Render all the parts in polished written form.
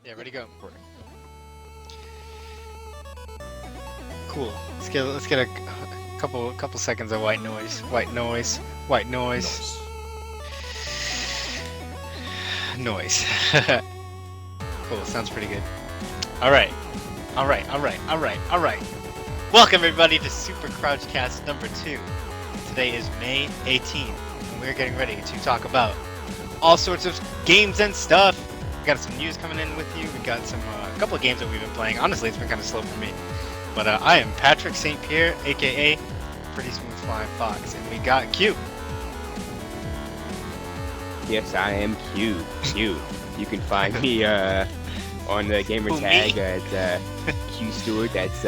Yeah, ready, go. Cool. Let's get a couple seconds of white noise. White noise. White noise. Noise. Cool. Sounds pretty good. All right. All right. All right. All right. All right. Welcome everybody to Super Crouch Cast number 2. Today is May 18th, and we're getting ready to talk about all sorts of games and stuff. We got some news coming in with you. We got some a couple of games that we've been playing. Honestly, it's been kind of slow for me. But I am Patrick St. Pierre, aka Pretty Smooth Flying Fox, and we got Q. Yes, I am Q. Q. You can find me on the gamer tag at Q Stewart. That's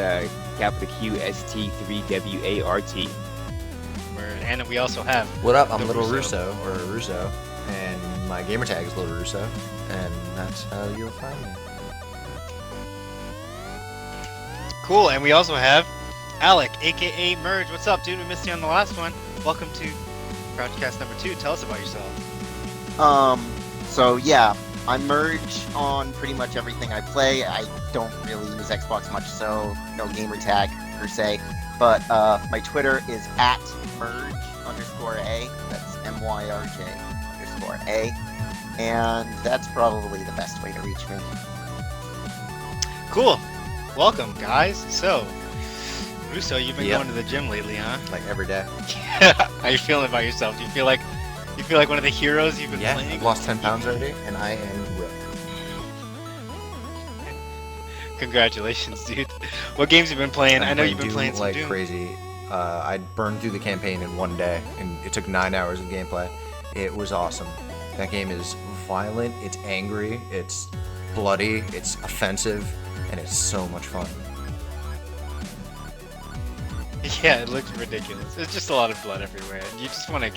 capital QST3WART. And we also have. What up? I'm Little Russo, and my gamer tag is Little Russo, and that's how you'll find me. Cool, and we also have Alec, aka Merge. What's up, dude? We missed you on the last one. Welcome to Crouchcast number 2. Tell us about yourself. So yeah, I merge on pretty much everything I play. I don't really use Xbox much, so no gamer tag per se. But my Twitter is at merge_a. That's MYRJ_a. And that's probably the best way to reach me. Cool. Welcome, guys. So, Russo, you've been going to the gym lately, huh? Like every day. How you feeling about yourself? Do you feel like one of the heroes you've been playing? Yeah, I've lost 10 pounds already, and I am ripped. Congratulations, dude. What games have you been playing? I know you've been playing some like Doom. Crazy. I burned through the campaign in one day, and it took 9 hours of gameplay. It was awesome. That game is violent, it's angry, it's bloody, it's offensive, and it's so much fun. Yeah, it looks ridiculous. It's just a lot of blood everywhere. You just want to.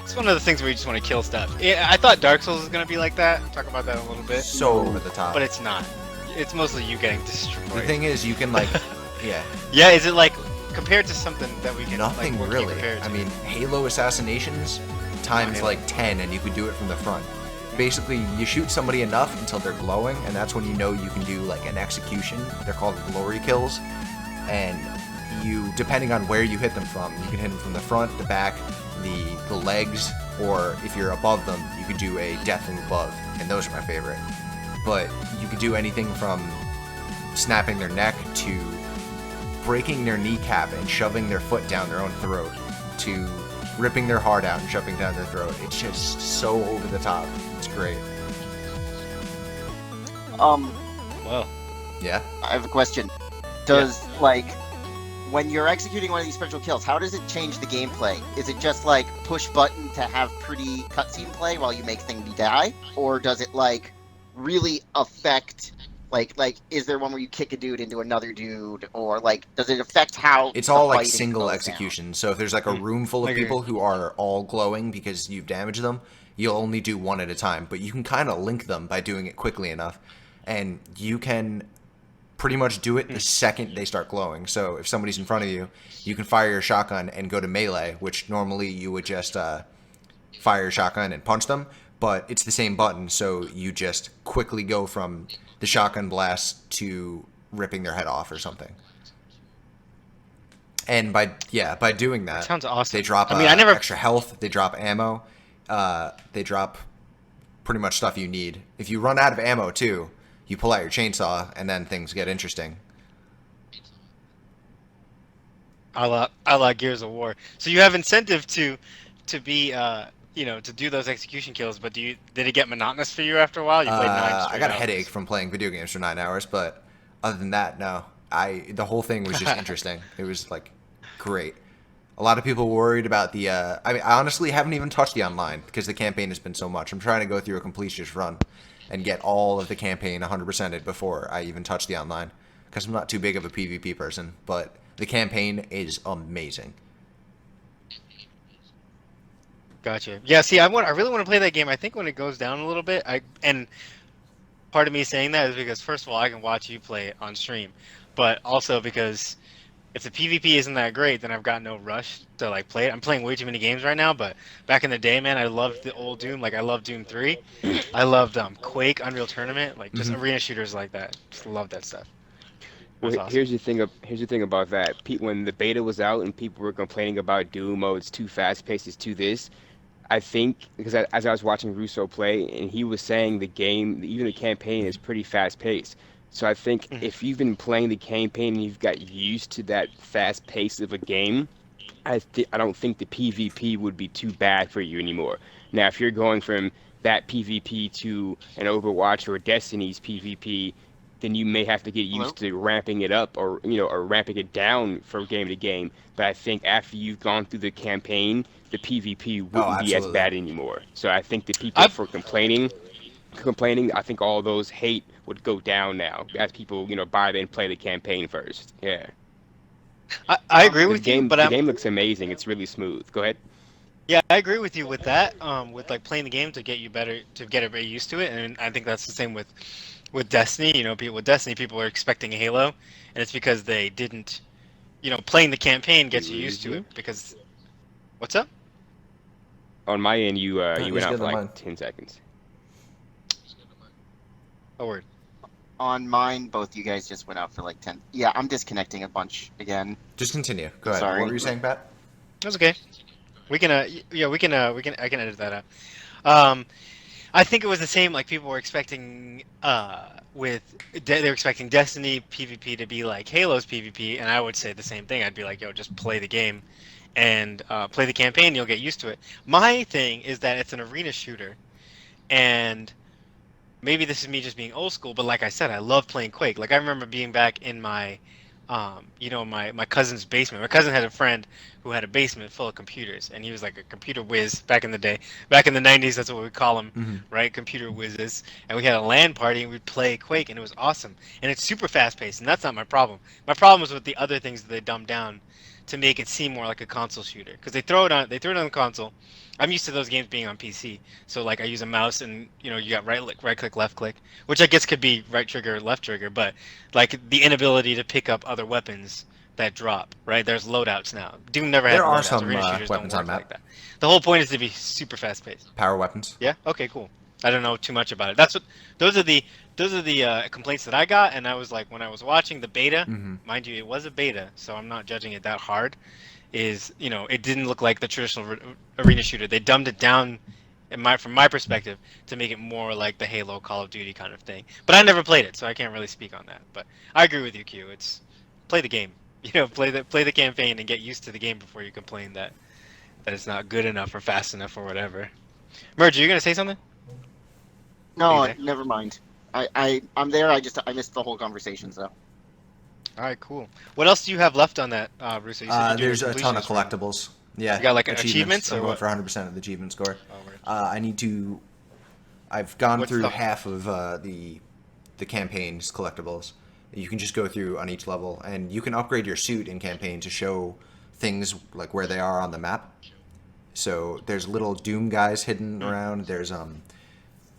It's one of the things where you just want to kill stuff. I thought Dark Souls was gonna be like that. Talk about that a little bit. So over the top. But it's not. It's mostly you getting destroyed. The thing is, you can like, yeah. Yeah, is it like compared to something that we can? Nothing like, really. I mean, Halo assassinations times like 10, and you can do it from the front. Basically, you shoot somebody enough until they're glowing, and that's when you know you can do like an execution. They're called glory kills, and you, depending on where you hit them from, you can hit them from the front, the back, the legs, or if you're above them, you could do a death from above, and those are my favorite. But you could do anything from snapping their neck to breaking their kneecap and shoving their foot down their own throat to ripping their heart out and shoving down their throat. It's just so over the top. It's great. Well. Yeah? I have a question. Does, when you're executing one of these special kills, how does it change the gameplay? Is it just, push button to have pretty cutscene play while you make things die? Or does it, really affect... is there one where you kick a dude into another dude, or does it affect how it's all single execution? So if there's a room full of people who are all glowing because you've damaged them, you'll only do one at a time. But you can kind of link them by doing it quickly enough, and you can pretty much do it the second they start glowing. So if somebody's in front of you, you can fire your shotgun and go to melee, which normally you would just fire your shotgun and punch them, but it's the same button, so you just quickly go from the shotgun blast to ripping their head off or something. And by doing that sounds awesome. They drop extra health, they drop ammo, they drop pretty much stuff you need. If you run out of ammo too, you pull out your chainsaw, and then things get interesting. A la Gears of War. So you have incentive to be to do those execution kills, but did it get monotonous for you after a while? You played 9 straight I got a hours. headache from playing video games for 9 hours, but other than that, no. The whole thing was just interesting. It was great. A lot of people worried about the. I honestly haven't even touched the online because the campaign has been so much. I'm trying to go through a completionist run and get all of the campaign 100%ed before I even touch the online, because I'm not too big of a PvP person. But the campaign is amazing. Gotcha. Yeah. See, I really want to play that game. I think when it goes down a little bit, and part of me saying that is because first of all, I can watch you play it on stream, but also because if the PvP isn't that great, then I've got no rush to like play it. I'm playing way too many games right now, but back in the day, man, I loved the old Doom. Like I loved Doom 3. I loved Quake, Unreal Tournament, like just Hmm. arena shooters like that. Just love that stuff. Well, That's awesome. here's the thing about that. When the beta was out and people were complaining about Doom, oh, it's too fast paced, it's too this. I think because as I was watching Russo play, and he was saying the game, even the campaign, is pretty fast paced. So I think Mhm. if you've been playing the campaign and you've got used to that fast pace of a game, I don't think the PvP would be too bad for you anymore. Now, if you're going from that PvP to an Overwatch or Destiny's PvP, then you may have to get Hello? used to ramping it up or ramping it down from game to game. But I think after you've gone through the campaign, the PvP Oh, wouldn't be as absolutely. bad anymore. So I think the people I for complaining, I think all those hate would go down now as people, buy it and play the campaign first. Yeah. I agree Because with you, but the I'm game looks amazing. It's really smooth. Go ahead. yeah, I agree with you with that. With like playing the game to get you better to get everybody used to it, and I think that's the same with Destiny. You know, people with Destiny, people are expecting a Halo, and it's because they didn't. You know, playing the campaign gets you used Lose to it you? because what's up? On my end, you went He's out good for on like mine. 10 seconds. Oh, word. On mine, both you guys just went out for like 10. Yeah, I'm disconnecting a bunch again. Just continue. Go ahead. What Sorry. were you saying, Pat? That's okay. We can yeah, we can I can edit that out. Um, I think it was the same. Like people were expecting they were expecting Destiny PvP to be like Halo's PvP, and I would say the same thing. I'd be like, yo, just play the game and play the campaign. You'll get used to it. My thing is that it's an arena shooter, and maybe this is me just being old school, but like I said, I love playing Quake. Like I remember being back in my, my cousin's basement. My cousin had a friend who had a basement full of computers, and he was like a computer whiz back in the day. Back in the '90s, that's what we call them, Hmm. right? Computer whizzes. And we had a LAN party, and we'd play Quake, and it was awesome. And it's super fast paced, and that's not my problem. My problem is with the other things that they dumbed down to make it seem more like a console shooter, because they throw it on the console. I'm used to those games being on PC. So like I use a mouse and you got right click, left click, which I guess could be right trigger, left trigger, but like the inability to pick up other weapons that drop, right? There's loadouts now. Doom never had There are loadouts. some Arena shooters don't weapons on work like map. that. The whole point is to be super fast paced. Power weapons. Yeah? Okay, cool. I don't know too much about it. Those are the complaints that I got, and I was like when I was watching the beta, Hmm. mind you, it was a beta, so I'm not judging it that hard is it didn't look like the traditional arena shooter. They dumbed it down from my perspective to make it more like the Halo Call of Duty kind of thing. But I never played it, so I can't really speak on that. But I agree with you, Q. It's play the game. Play the campaign and get used to the game before you complain that it's not good enough or fast enough or whatever. Merge, are you gonna say something? Are you No, there? never mind. I'm there. I missed the whole conversation. So All right, cool. What else do you have left on that, Russo? You said you're doing There's a ton of completionist right now. collectibles. Yeah, You got like achievements. achievements I'm or going what? for 100% of the achievement score. Oh, word. I need to. I've gone What's through the half of the campaign's collectibles. You can just go through on each level, and you can upgrade your suit in campaign to show things like where they are on the map. So there's little Doom guys hidden Hmm. around. There's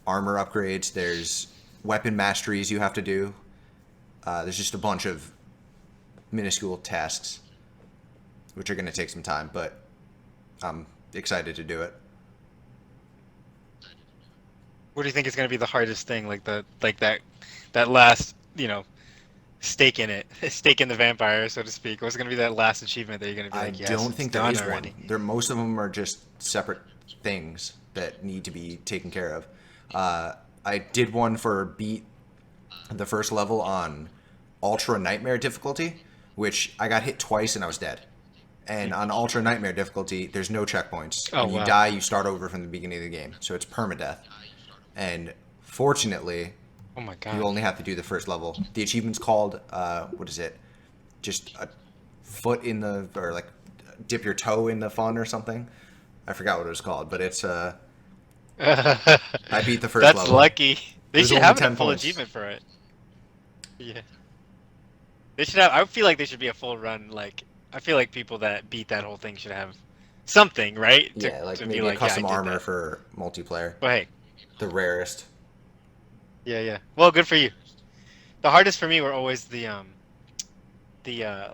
armor upgrades. There's weapon masteries you have to do. There's just a bunch of minuscule tasks, which are going to take some time, but I'm excited to do it. What do you think is going to be the hardest thing, that last, stake in it, stake in the vampire, so to speak? What's going to be that last achievement that you're going to be I like, yes, don't it's think there done is already? one. Most of them are just separate things that need to be taken care of. I did one for beat the first level on Ultra Nightmare difficulty, which I got hit twice and I was dead. And on Ultra Nightmare difficulty, there's no checkpoints. Oh When you wow. die, you start over from the beginning of the game. So it's permadeath. And fortunately, Oh my you god. only have to do the first level. The achievement's called, what is it? Just a foot in the, or like dip your toe in the fun or something. I forgot what it was called, but it's, I beat the first That's level. lucky. They There's should only have a 10 full points. achievement for it. Yeah. They should have. I feel like they should be a full run. Like I feel like people that beat that whole thing should have something, right? Yeah, like To be maybe a like, yeah, I custom did armor that. for multiplayer. But hey, The rarest. yeah, yeah. Well, good for you. The hardest for me were always the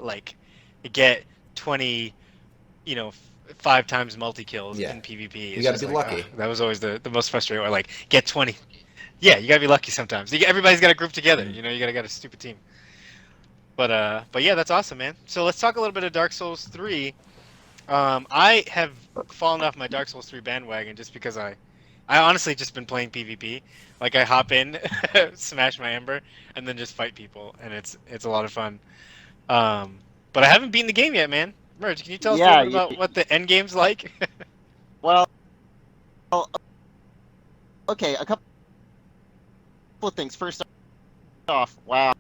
like get 20, 5 times multi kills Yeah. in PvP. You It's gotta just be like, lucky. that was always the most frustrating. Or like get 20. Yeah, you gotta be lucky sometimes. Everybody's got to group together. Mhm. You gotta get a stupid team. But yeah, that's awesome, man. So let's talk a little bit of Dark Souls 3. I have fallen off my Dark Souls 3 bandwagon just because I honestly just been playing PvP. Like I hop in, smash my Ember, and then just fight people, and it's a lot of fun. Um, but I haven't beaten the game yet, man. Merge, can you tell us a little Yeah. bit about what the end game's like? Well, okay. A couple of things. First off, wow,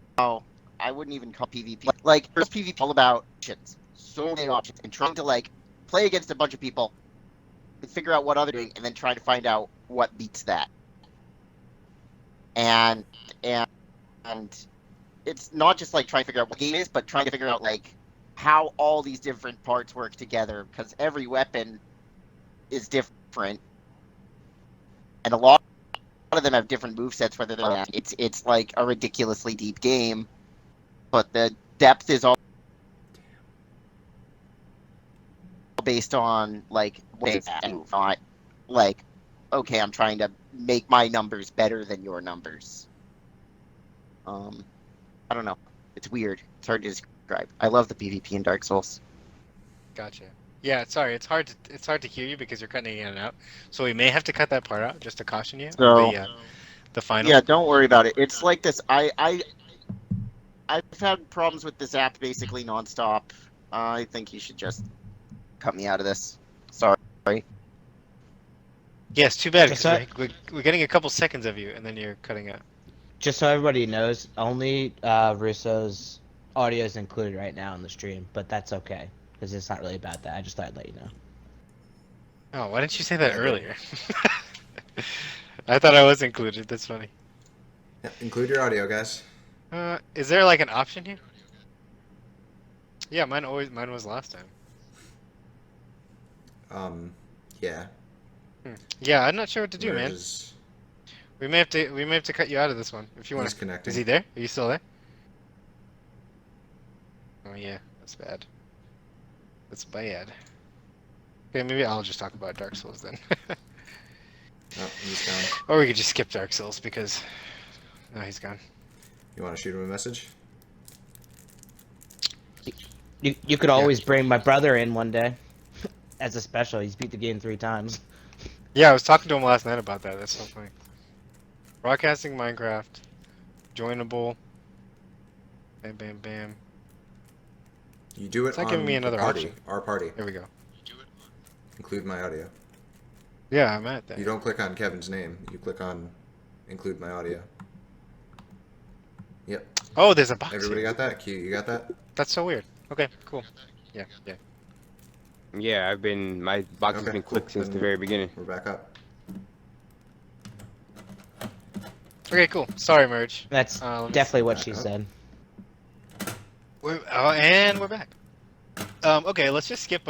I wouldn't even call PvP like first PvP all about options, so many options, and trying to like play against a bunch of people and figure out what other doing, and then try to find out what beats that. And and it's not just like trying to figure out what game is, but trying to figure out like how all these different parts work together, because every weapon is different, and a lot of them have different movesets. Whether they're it's like a ridiculously deep game, but the depth is all based on like not like okay, I'm trying to make my numbers better than your numbers. I don't know. It's weird. It's hard to describe. I love the PvP in Dark Souls. Gotcha. Yeah, sorry, it's hard to hear you because you're cutting in and out. So we may have to cut that part out just to caution you So of the final. yeah, don't worry about it. It's like this. I've had problems with this app basically nonstop. I think you should just cut me out of this. Sorry. Yes, too bad Just because we're getting a couple seconds of you and then you're cutting out. Just so everybody knows, only Russo's audio is included right now in the stream, but that's okay because it's not really about that. I just thought I'd let you know. Oh, why didn't you say that earlier? I thought I was included. That's funny. Yeah, include your audio, guys. Is there like an option here? Yeah, mine was last time. Yeah. Yeah, I'm not sure what to do, Where man. is- We may have to cut you out of this one if you want. He's connecting. Is he there? Are you still there? Oh yeah, that's bad. That's bad. Okay, maybe I'll just talk about Dark Souls then. Oh, he's gone. Or we could just skip Dark Souls because no, he's gone. You want to shoot him a message? You could always bring my brother in one day as a special. He's beat the game 3 times. Yeah, I was talking to him last night about that. That's so funny. Broadcasting Minecraft, joinable. Bam, bam, bam. You do it It's not on giving me another the party. option. Our party. There we go. Include my audio. Yeah, I'm at that. You don't click on Kevin's name. You click on include my audio. Yep. Oh, there's a box. Everybody Here. got that? Q, you got that? That's so weird. Okay, cool. Yeah, yeah. Yeah, my box has Okay, been cool. clicked since the Then very beginning. We're back up. Okay, cool. Sorry, Merge. That's let me definitely what back she up. said. And we're back. Okay, let's just skip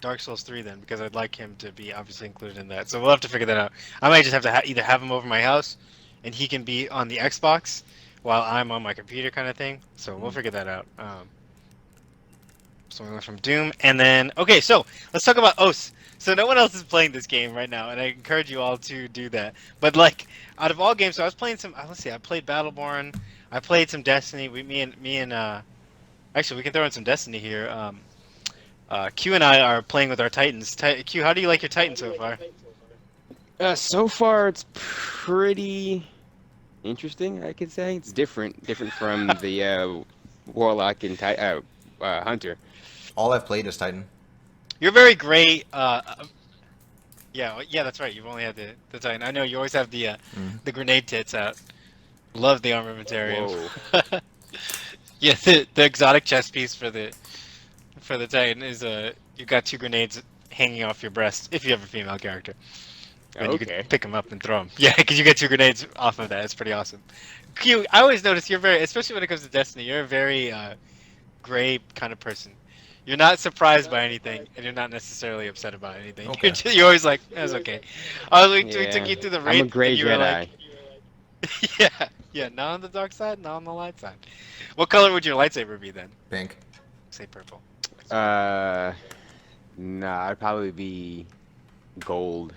Dark Souls 3 then, because I'd like him to be obviously included in that. So we'll have to figure that out. I might just have to either have him over my house, and he can be on the Xbox while I'm on my computer, kind of thing. So we'll figure that out. So we went from Doom, and then okay, so let's talk about OS. So no one else is playing this game right now, and I encourage you all to do that. But like, out of all games, so I was playing some. Let's see, I played Battleborn. I played some Destiny. Me and actually, we can throw in some Destiny here. Q and I are playing with our Titans. Q, how do you like your Titan so far? So far, it's pretty interesting. I could say it's different from the Warlock and Hunter. All I've played is Titan. You're very great. Yeah, that's right. You've only had the Titan. I know you always have the grenade tits out. Love the armamentarium. Whoa. Yeah, the exotic chest piece for the Titan is you got 2 grenades hanging off your breast if you have a female character. And you Okay. can pick them up and throw them. Yeah, because you get 2 grenades off of that. It's pretty awesome. Q, I always notice you're very, especially when it comes to Destiny, you're a very gray kind of person. You're not surprised by anything, and you're not necessarily upset about anything. Okay. You're always like, that's okay. We took you through the raid, I'm a gray and you were Jedi. like, yeah, not on the dark side, not on the light side. What color would your lightsaber be then? Pink. Say purple. Nah, I'd probably be gold.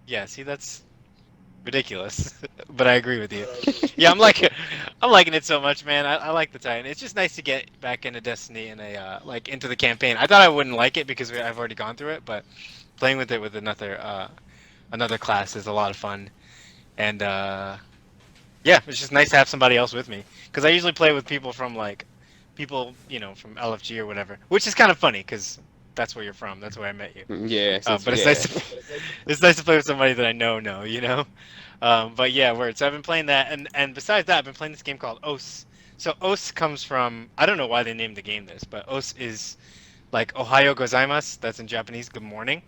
Yeah, see, that's ridiculous, but I agree with you. Yeah, I'm liking it so much, man. I like the Titan. It's just nice to get back into Destiny and like into the campaign. I thought I wouldn't like it because I've already gone through it, but playing with it with another class is a lot of fun. And yeah, it's just nice to have somebody else with me because I usually play with people from like people from LFG or whatever, which is kind of funny because that's where you're from. That's where I met you. Yeah, since But it's yeah. nice to it's nice to play with somebody that I know. But yeah, word. So I've been playing that, and besides that, I've been playing this game called OS. So OS comes from, I don't know why they named the game this, but OS is like Ohayo gozaimasu. That's in Japanese, good morning.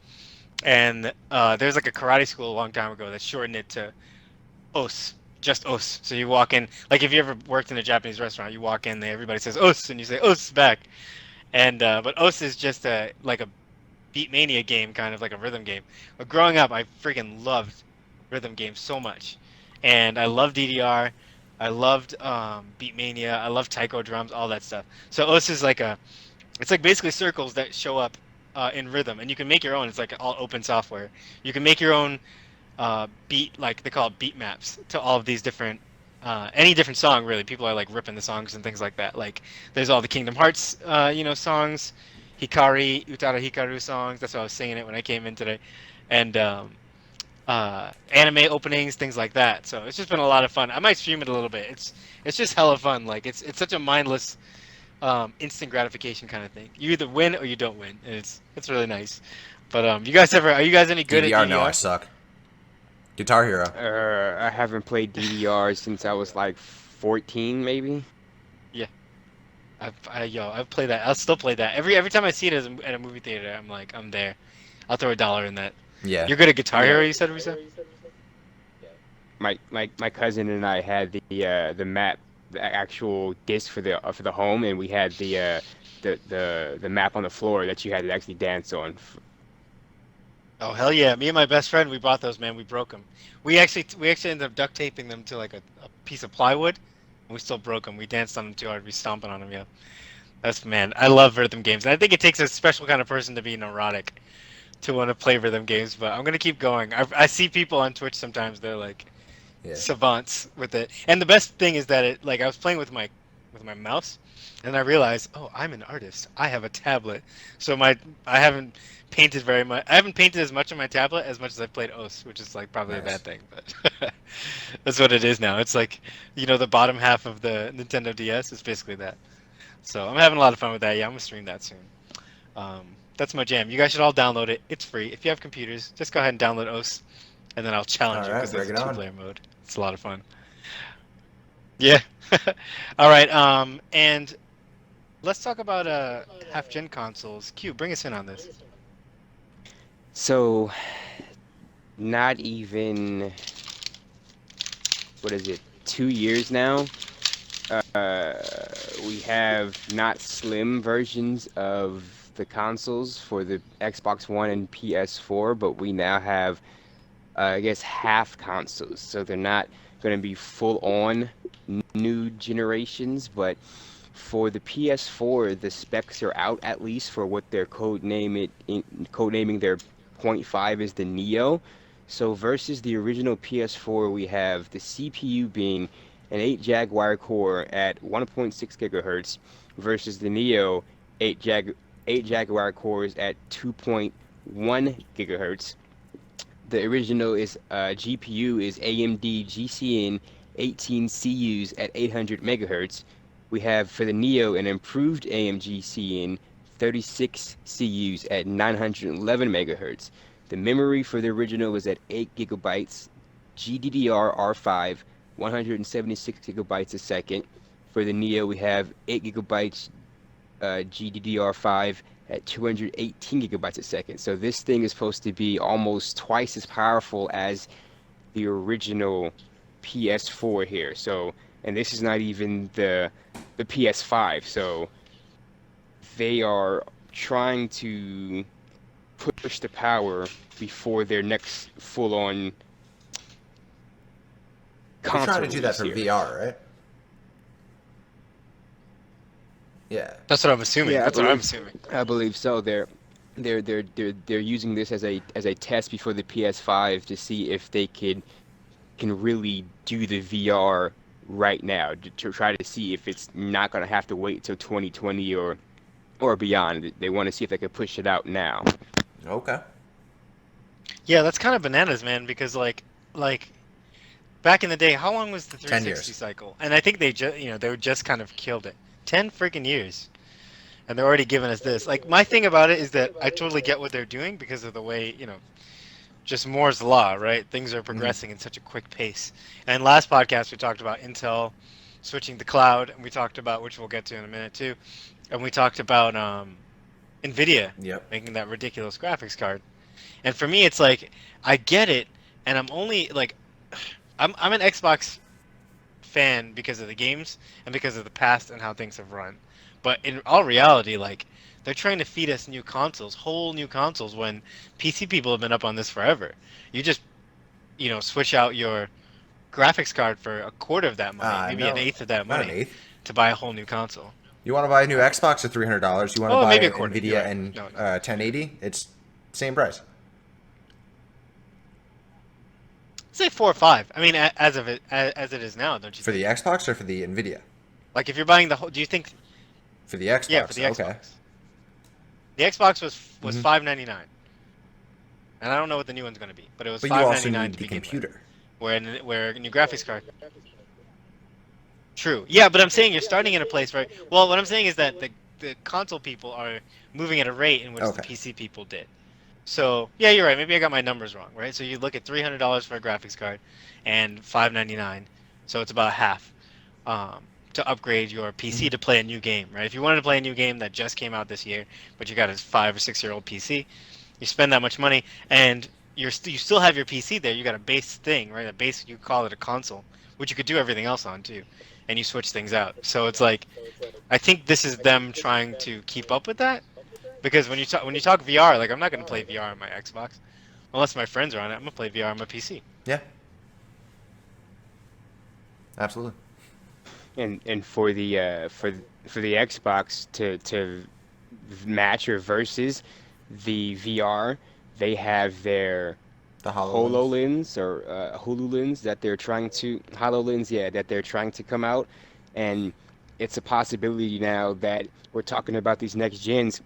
And there's like a karate school a long time ago that shortened it to OS, just OS. So you walk in, like if you ever worked in a Japanese restaurant, you walk in there, everybody says OS, and you say OS back. And but OS is just a Beatmania game, kind of like a rhythm game. But growing up, I freaking loved rhythm games so much, and I loved DDR. I loved Beatmania. I loved taiko drums, all that stuff. So OS is it's like basically circles that show up in rhythm, and you can make your own. It's like all open software. You can make your own beat, like they call it beat maps to all of these different any different song really. People are like ripping the songs and things like that. Like there's all the Kingdom Hearts songs, Hikari Utada Hikaru songs. That's why I was singing it when I came in today, and anime openings, things like that. So it's just been a lot of fun. I might stream it a little bit. It's just hella fun. Like it's such a mindless instant gratification kind of thing. You either win or you don't win, and it's really nice. But are you guys any good at DDR? DDR? No, I suck. Guitar Hero. I haven't played DDR since I was like 14, maybe. Yeah. I've played that. I'll still play that. Every time I see it at a movie theater, I'm like, I'm there. I'll throw $1 in that. Yeah. You're good at Guitar Yeah. Hero, you said, Risa? My cousin and I had the map, the actual disc for the home, and we had the map on the floor that you had to actually dance on. Oh hell yeah! Me and my best friend, we bought those, man. We broke them. We actually ended up duct taping them to like a piece of plywood, and we still broke them. We danced on them too hard. We stomping on them, yeah. That's man. I love rhythm games, and I think it takes a special kind of person to be neurotic to want to play rhythm games. But I'm gonna keep going. I see people on Twitch sometimes. They're like Yeah. savants with it. And the best thing is that I was playing with my mouse, and I realized, oh, I'm an artist. I have a tablet, so I haven't painted very much. I haven't painted as much on my tablet as much as I've played OS, which is like probably a Nice. bad thing, but that's what it is now. It's like the bottom half of the Nintendo DS is basically that. So I'm having a lot of fun with that. Yeah, I'm gonna stream that soon. Um, that's my jam. You guys should all download it. It's free. If you have computers, just go ahead and download OS, and then I'll challenge All you right, because there's a bring it on. two-player mode. It's a lot of fun. Yeah. All right. And let's talk about half-gen consoles. Q, bring us in on this. So, not even, what is it, 2 years now? We have not slim versions of the consoles for the Xbox One and PS4, but we now have, I guess, half consoles. So they're not going to be full on new generations, but for the PS4, the specs are out at least for what they're codenaming their point 5 is the Neo. So versus the original PS4, we have the CPU being an 8 Jaguar core at 1.6 gigahertz versus the Neo 8 Jaguar cores at 2.1 gigahertz. The original is GPU is AMD GCN 18 CUs at 800 megahertz. We have for the Neo an improved AMG CN 36 CUs at 911 megahertz. The memory for the original was at 8 gigabytes, GDDR5, 176 gigabytes a second. For the Neo, we have 8 gigabytes GDDR5 at 218 gigabytes a second. So this thing is supposed to be almost twice as powerful as the original PS4 here. So, and this is not even the PS5. So they are trying to push the power before their next full-on They're console trying to do that for release here. VR, right? Yeah. That's what I'm assuming. Yeah, That's what I'm assuming. I believe so. They're using this as a test before the PS5 to see if they can really do the VR right now to try to see if it's not going to have to wait till 2020 or beyond. They want to see if they can push it out now. Okay. Yeah, that's kind of bananas, man. Because like back in the day, how long was the 10 360 years. cycle? And I think they just, they were just kind of killed it. 10 freaking years. And they're already giving us this. Like, my thing about it is that I totally get what they're doing because of the way, just Moore's law, right? Things are progressing in such a quick pace. And last podcast, we talked about Intel switching to cloud, and we talked about, which we'll get to in a minute too, and we talked about NVIDIA Yep. making that ridiculous graphics card. And for me, it's like, I get it, and I'm only, like, I'm an Xbox fan because of the games and because of the past and how things have run. But in all reality, like, they're trying to feed us new consoles, whole new consoles, when PC people have been up on this forever. You just, switch out your graphics card for a quarter of that money, maybe an No, eighth of that not an money, eighth. to buy a whole new console. You want to buy a new Xbox at $300. You want to Oh, buy maybe a an quarter. You're Nvidia right. and No. 1080. It's same price. Say 4 or 5. I mean, as it is now, don't you For think? the Xbox or for the Nvidia? Like, if you're buying the whole, do you think? For the Xbox. Yeah, for the Xbox. Okay. The Xbox was Mhm. $599, and I don't know what the new one's going to be, but it was But you also $599 need to the begin computer. with. Where a new graphics card. True. Yeah, but I'm saying you're starting in a place where. Well, what I'm saying is that the console people are moving at a rate in which the Okay. PC people did. So yeah, you're right. Maybe I got my numbers wrong, right? So you look at $300 for a graphics card, and $599, so it's about half, to upgrade your PC to play a new game, right? If you wanted to play a new game that just came out this year, but you got a 5 or 6 year old PC, you spend that much money, and you still have your PC there. You got a base thing, right? A base, you call it a console, which you could do everything else on too, and you switch things out. So it's like, I think this is them trying to keep up with that. Because when you talk VR, like, I'm not gonna play VR on my Xbox, unless my friends are on it. I'm gonna play VR on my PC. Yeah. Absolutely. And for the Xbox to match or versus the VR, they have their The HoloLens. HoloLens or HoloLens that they're trying to HoloLens, yeah, that they're trying to come out, and it's a possibility now that we're talking about these next gens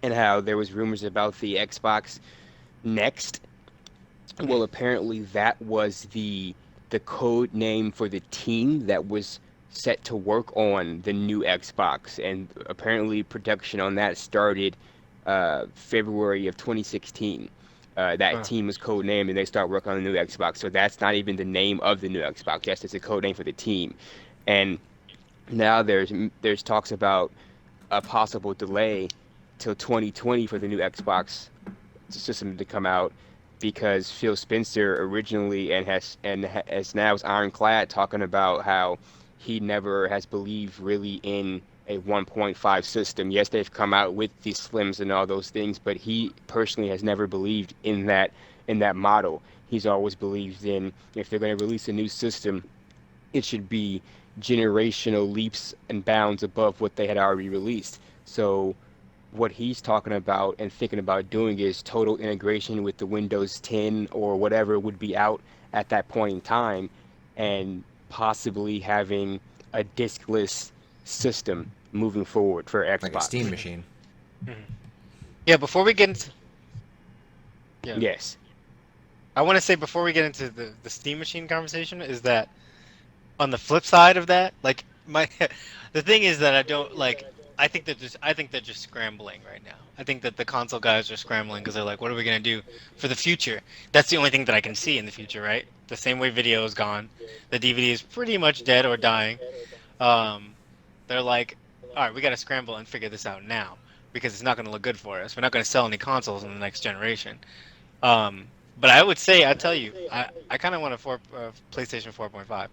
and how there was rumors about the Xbox Next. Well, apparently that was the code name for the team that was set to work on the new Xbox, and apparently production on that started February of 2016. That Huh. team was codenamed, and they start working on the new Xbox. So that's not even the name of the new Xbox. Yes, it's a code name for the team. And now there's talks about a possible delay till 2020 for the new Xbox system to come out because Phil Spencer originally has now is ironclad talking about how he never has believed really in a 1.5 system. Yes, they've come out with the slims and all those things, but he personally has never believed in that model. He's always believed in, if they're going to release a new system, it should be generational leaps and bounds above what they had already released. So what he's talking about and thinking about doing is total integration with the Windows 10 or whatever would be out at that point in time, and possibly having a diskless system moving forward for Xbox. Like a Steam machine. Mhm. Yeah. Before we get into. Yeah. Yes. I want to say before we get into the Steam Machine conversation is that on the flip side of that, like, the thing is that I don't like. I think they're just scrambling right now. I think that the console guys are scrambling because they're like, what are we gonna do for the future? That's the only thing that I can see in the future, right? The same way video is gone, the DVD is pretty much dead or dying. They're like, all right, we got to scramble and figure this out now because it's not going to look good for us. We're not going to sell any consoles in the next generation. But I would say, I tell you, I kind of want a PlayStation 4.5.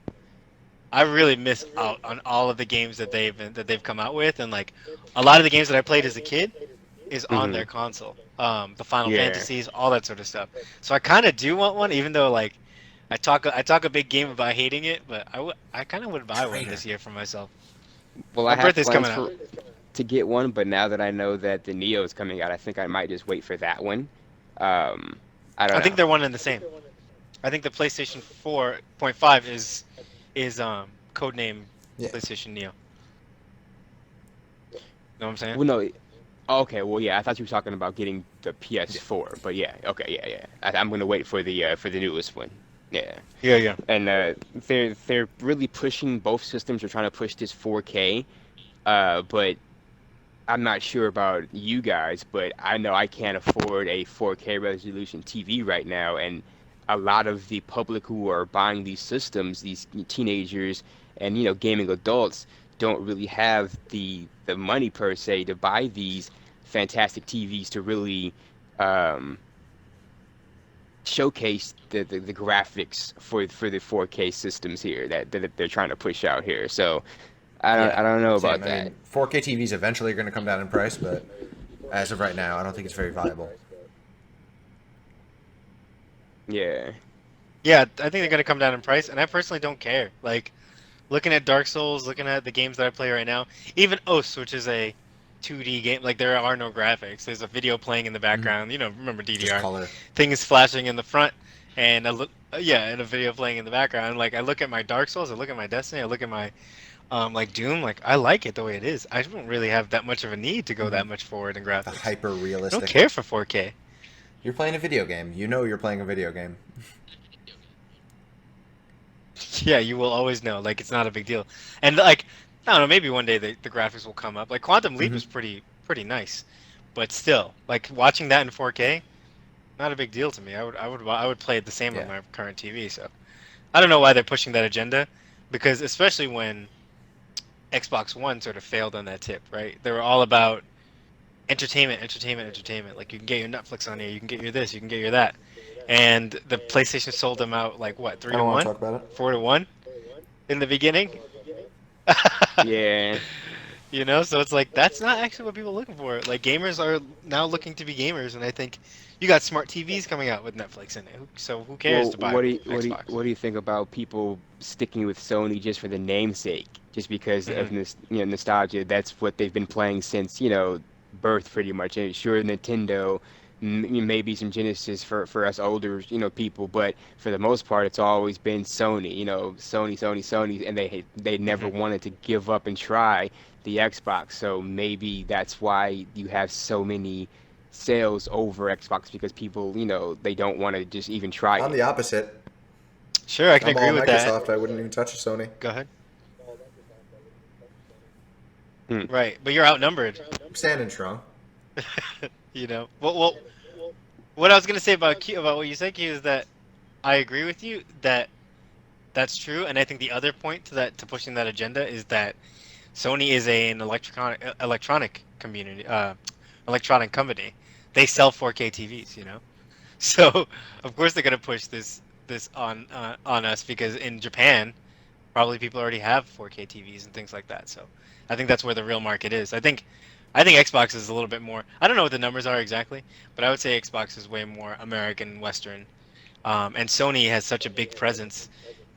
I really miss out on all of the games that they've come out with, and like a lot of the games that I played as a kid is on their console. The Final Yeah. Fantasies, all that sort of stuff. So I kind of do want one, even though like I talk a big game about hating it, but I kind of would buy one Traitor. this year for myself. Well, My I have birthday's plans coming out. to get one, but now that I know that the Neo is coming out, I think I might just wait for that one. Um, I don't I think know. they're one and the same. I think the PlayStation 4.5 is codename Yeah. PlayStation Neo. Know what I'm saying? Well, no. Okay, well, yeah, I thought you were talking about getting the PS4, but yeah, okay, yeah, yeah. I'm gonna wait for the newest one. Yeah, Yeah, yeah. and they're really pushing both systems. Are trying to push this 4K. But I'm not sure about you guys, but I know I can't afford a 4K resolution TV right now, and a lot of the public who are buying these systems, these teenagers and gaming adults, don't really have the money per se to buy these fantastic TVs to really um, showcase the graphics for the 4K systems here that they're trying to push out here. So Yeah. I don't know Same. about I that. mean, 4K TVs eventually are going to come down in price, but as of right now, I don't think it's very viable. Yeah. Yeah, I think they're gonna come down in price, and I personally don't care. Like looking at Dark Souls, looking at the games that I play right now, even Os, which is a 2D game, like there are no graphics. There's a video playing in the Mhm. background. Remember Just DDR? color. Things flashing in the front, and I look, yeah, and a video playing in the background. Like I look at my Dark Souls, I look at my Destiny, I look at my like Doom. Like I like it the way it is. I don't really have that much of a need to go Mhm. that much forward in The graphics. hyper I don't realistic. care for 4K. You're playing a video game. You know you're playing a video game. Yeah, you will always know. Like it's not a big deal. And like I don't know, maybe one day the graphics will come up. Like Quantum Leap Hmm. is pretty nice, but still, like watching that in 4K, not a big deal to me. I would play it the same on Yeah. my current TV. So I don't know why they're pushing that agenda, because especially when Xbox One sort of failed on that tip, right? They were all about entertainment, entertainment, entertainment. Like you can get your Netflix on here, you can get your this, you can get your that, and the PlayStation sold them out like what, three I to don't want to one, talk about it. 4-1 in the beginning. Yeah. So it's like that's not actually what people are looking for. Like gamers are now looking to be gamers, and I think you got smart TVs coming out with Netflix in it. So who cares Well, to buy Xbox? what do you think about people sticking with Sony just for the namesake, just because Hmm. of nostalgia? That's what they've been playing since, birth pretty much. And sure, Nintendo, maybe some Genesis for us older, people, but for the most part, it's always been Sony. Sony, Sony, Sony, and they never Hmm. wanted to give up and try the Xbox. So maybe that's why you have so many sales over Xbox because people, they don't want to just even try I'm it. the opposite. Sure, I can I'm agree all with that. Microsoft. I wouldn't even touch a Sony. Go ahead. Hmm. Right, but you're outnumbered. I'm standing strong. Well, what I was gonna say about about what you said, Q, is that I agree with you that that's true, and I think the other point to pushing that agenda is that Sony is an electronic community, electronic company. They sell 4K TVs. So of course they're gonna push this on us because in Japan probably people already have 4K TVs and things like that. So I think that's where the real market is. I think Xbox is a little bit more. I don't know what the numbers are exactly, but I would say Xbox is way more American Western. And Sony has such a big presence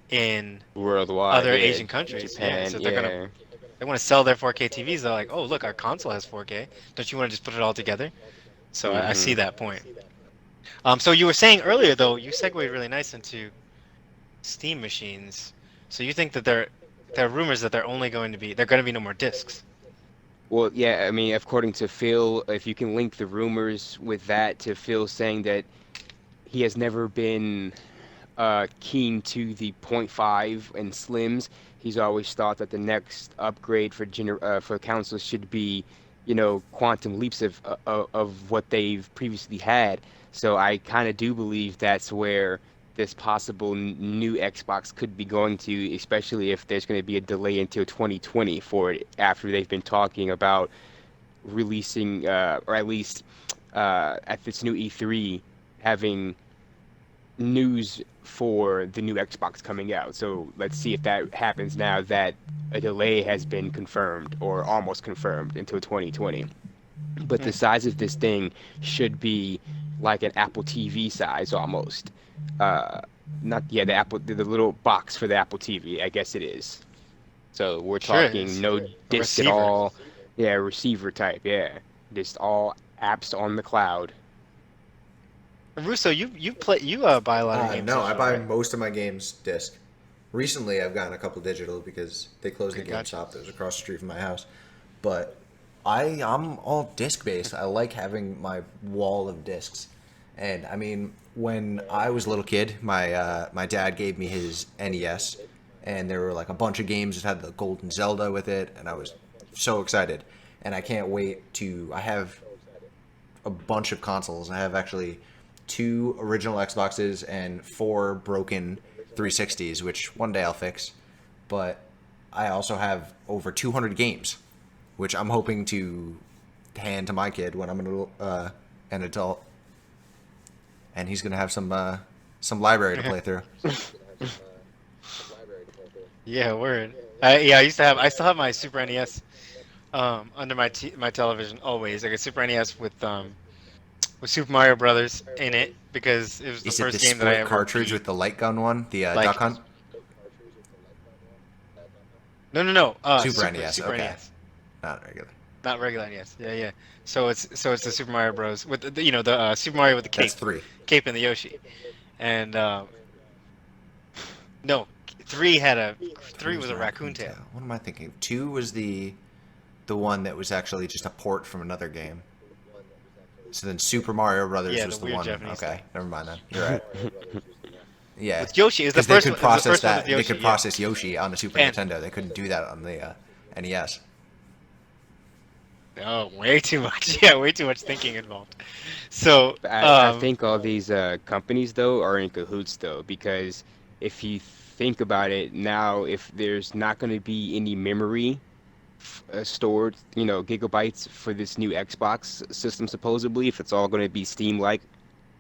in Worldwide, other yeah. Asian countries. Yeah, Japan, so yeah. they want to sell their 4K TVs. They're like, oh look, our console has 4K. Don't you want to just put it all together? So I Hmm. see that point. So you were saying earlier though, you segued really nice into Steam machines. So you think that there are rumors that they're going to be no more discs. Well, yeah, I mean, according to Phil, if you can link the rumors with that to Phil saying that he has never been keen to the point 0.5 and slims. He's always thought that the next upgrade for consoles should be, quantum leaps of what they've previously had. So I kind of do believe that's where this possible new Xbox could be going to, especially if there's going to be a delay until 2020 for it after they've been talking about releasing, or at least at this new E3 having news for the new Xbox coming out. So let's see if that happens now that a delay has been confirmed or almost confirmed until 2020. But the Hmm. size of this thing should be like an Apple TV size almost. Uh, Not, yeah, the little box for the Apple TV, I guess it is. So we're Sure talking is. no A disk at receiver. all. Yeah, receiver type. Yeah, just all apps on the cloud. Russo, you buy a lot of games No, I digital, buy right? most of my games disc. Recently, I've gotten a couple digital because they closed the Okay, gotcha. GameStop that was across the street from my house. But I'm all disc based. I like having my wall of discs. And I mean, when I was a little kid, my dad gave me his NES, and there were like a bunch of games that had the Golden Zelda with it, and I was so excited. And I can't wait to. I have a bunch of consoles. I have actually two original Xboxes and four broken 360s, which one day I'll fix. But I also have over 200 games, which I'm hoping to hand to my kid when I'm an adult, and he's gonna have some library to play through. Yeah, word. Yeah, I still have my Super NES under my television always. Like a Super NES with Super Mario Brothers in it because it was the Is it the first game that I split ever cartridge beat. with the light gun one, the Duck Like Hunt? no, Super Super NES. Super Okay, NES, not regular. not regular NES. Yeah, yeah. So it's the Super Mario Bros. With the Super Mario with the That's cape, three. cape and the Yoshi, and no, three had a Three three was was the a raccoon Raccoon tail. Tail. What am I thinking? Two was the one that was actually just a port from another game. So then Super Mario Brothers Yeah, the was the weird one. Japanese Okay, thing. never mind then. You're right. Yeah, With Yoshi, it was the because they first could one. It was the process first one with that. They Yoshi. could Yeah, process Yoshi on the Super and Nintendo. They couldn't do that on the NES. oh, way too much. Yeah, way too much thinking involved. So, I think all these companies though are in cahoots though, because if you think about it now, if there's not going to be any memory stored, gigabytes for this new Xbox system, supposedly, if it's all going to be Steam-like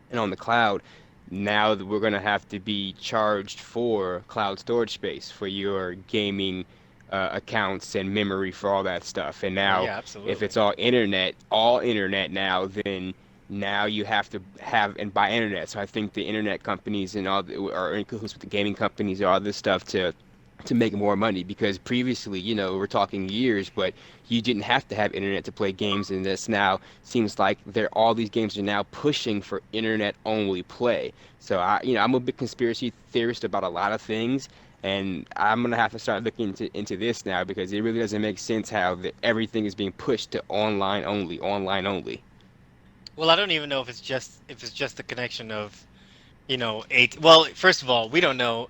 and on the cloud, now that we're going to have to be charged for cloud storage space for your gaming accounts and memory for all that stuff. And well, now, yeah, if absolutely. it's all internet now, then now you have to have and buy internet. So I think the internet companies and are in cahoots with the gaming companies and all this stuff to make more money because previously, we're talking years, but you didn't have to have internet to play games, and this now seems like all these games are now pushing for internet only play. So I'm a big conspiracy theorist about a lot of things, and I'm gonna have to start looking into this now because it really doesn't make sense how everything is being pushed to online only, online only. Well, I don't even know if it's just the connection of eight. Well, first of all, we don't know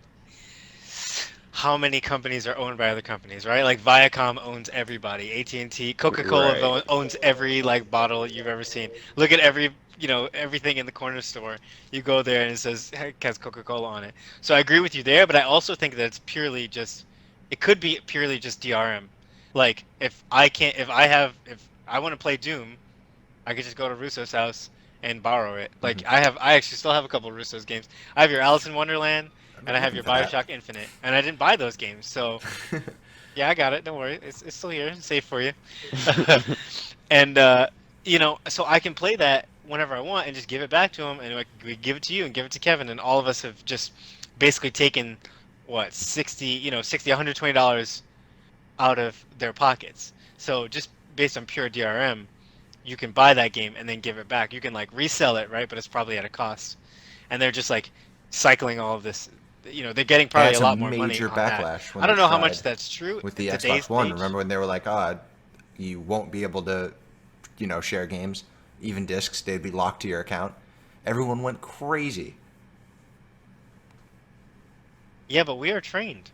how many companies are owned by other companies, right? Like Viacom owns everybody. AT&T, Coca-Cola Right. owns every like bottle you've ever seen. Look at everything in the corner store. You go there and it says it has Coca-Cola on it. So I agree with you there, but I also think that it could be purely just DRM. Like if I want to play Doom, I could just go to Russo's house and borrow it. Like Hmm. I actually still have a couple of Russo's games. I have your Alice in Wonderland I've and been I have looking your for that. BioShock Infinite, and I didn't buy those games. So yeah, I got it. Don't worry, it's still here, safe for you. And so I can play that whenever I want and just give it back to him, and we give it to you and give it to Kevin, and all of us have just basically taken what 60, $120 out of their pockets. So just based on pure DRM, you can buy that game and then give it back. You can like resell it, right? But it's probably at a cost. And they're just like cycling all of this. They're getting They probably had a lot some more money major on that. backlash when I they don't know how much tried that's true with in the today's Xbox One. age. Remember when they were like, you won't be able to, share games, even discs, they'd be locked to your account. Everyone went crazy. Yeah, but we are trained.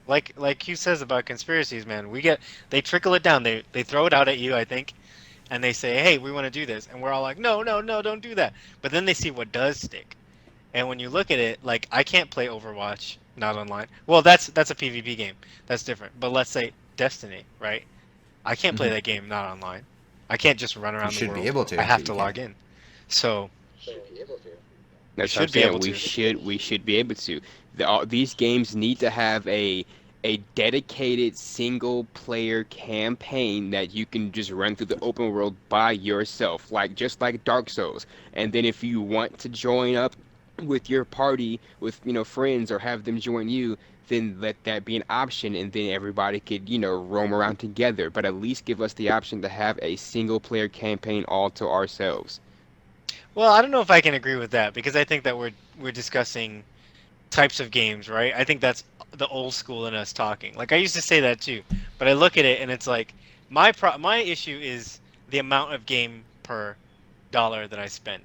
Like Hugh says about conspiracies, man. They trickle it down. They throw it out at you, I think, and they say, "Hey, we want to do this," and we're all like, "No, no, no, don't do that." But then they see what does stick. And when you look at it, like I can't play Overwatch not online. Well, that's a PvP game. That's different. But let's say Destiny, right? I can't play Hmm. that game not online. I can't just run You around the should be world. able I to, have but to you log can't. in. So we That's what I'm should be saying. able We to. should be able to. These games need to have a dedicated single player campaign that you can just run through the open world by yourself, like just like Dark Souls. And then if you want to join up with your party with friends or have them join you, then let that be an option, and then everybody could, roam around together. But at least give us the option to have a single player campaign all to ourselves. Well, I don't know if I can agree with that because I think that we're discussing types of games, right? I think that's the old school in us talking. Like I used to say that too, but I look at it and it's like my issue is the amount of game per dollar that I spend.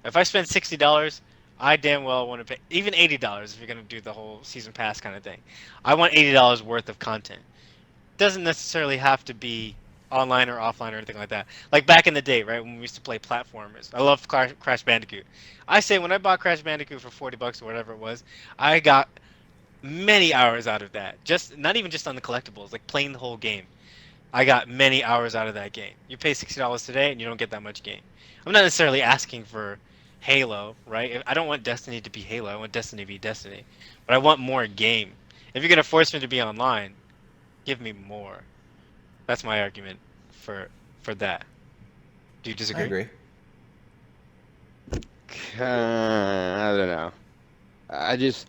If I spend $60, I damn well want to pay even $80 if you're gonna do the whole season pass kind of thing. I want $80 worth of content. Doesn't necessarily have to be online or offline or anything like that. Like back in the day, right, when we used to play platformers. I love Crash Bandicoot. I say when I bought Crash Bandicoot for $40 or whatever it was, I got many hours out of that. Just not even just on the collectibles, like playing the whole game. I got many hours out of that game. You pay $60 today and you don't get that much game. I'm not necessarily asking for Halo, right? I don't want Destiny to be Halo. I want Destiny to be Destiny. But I want more game. If you're gonna force me to be online, give me more. That's my argument for that. Do you I disagree? agree. I don't know. I just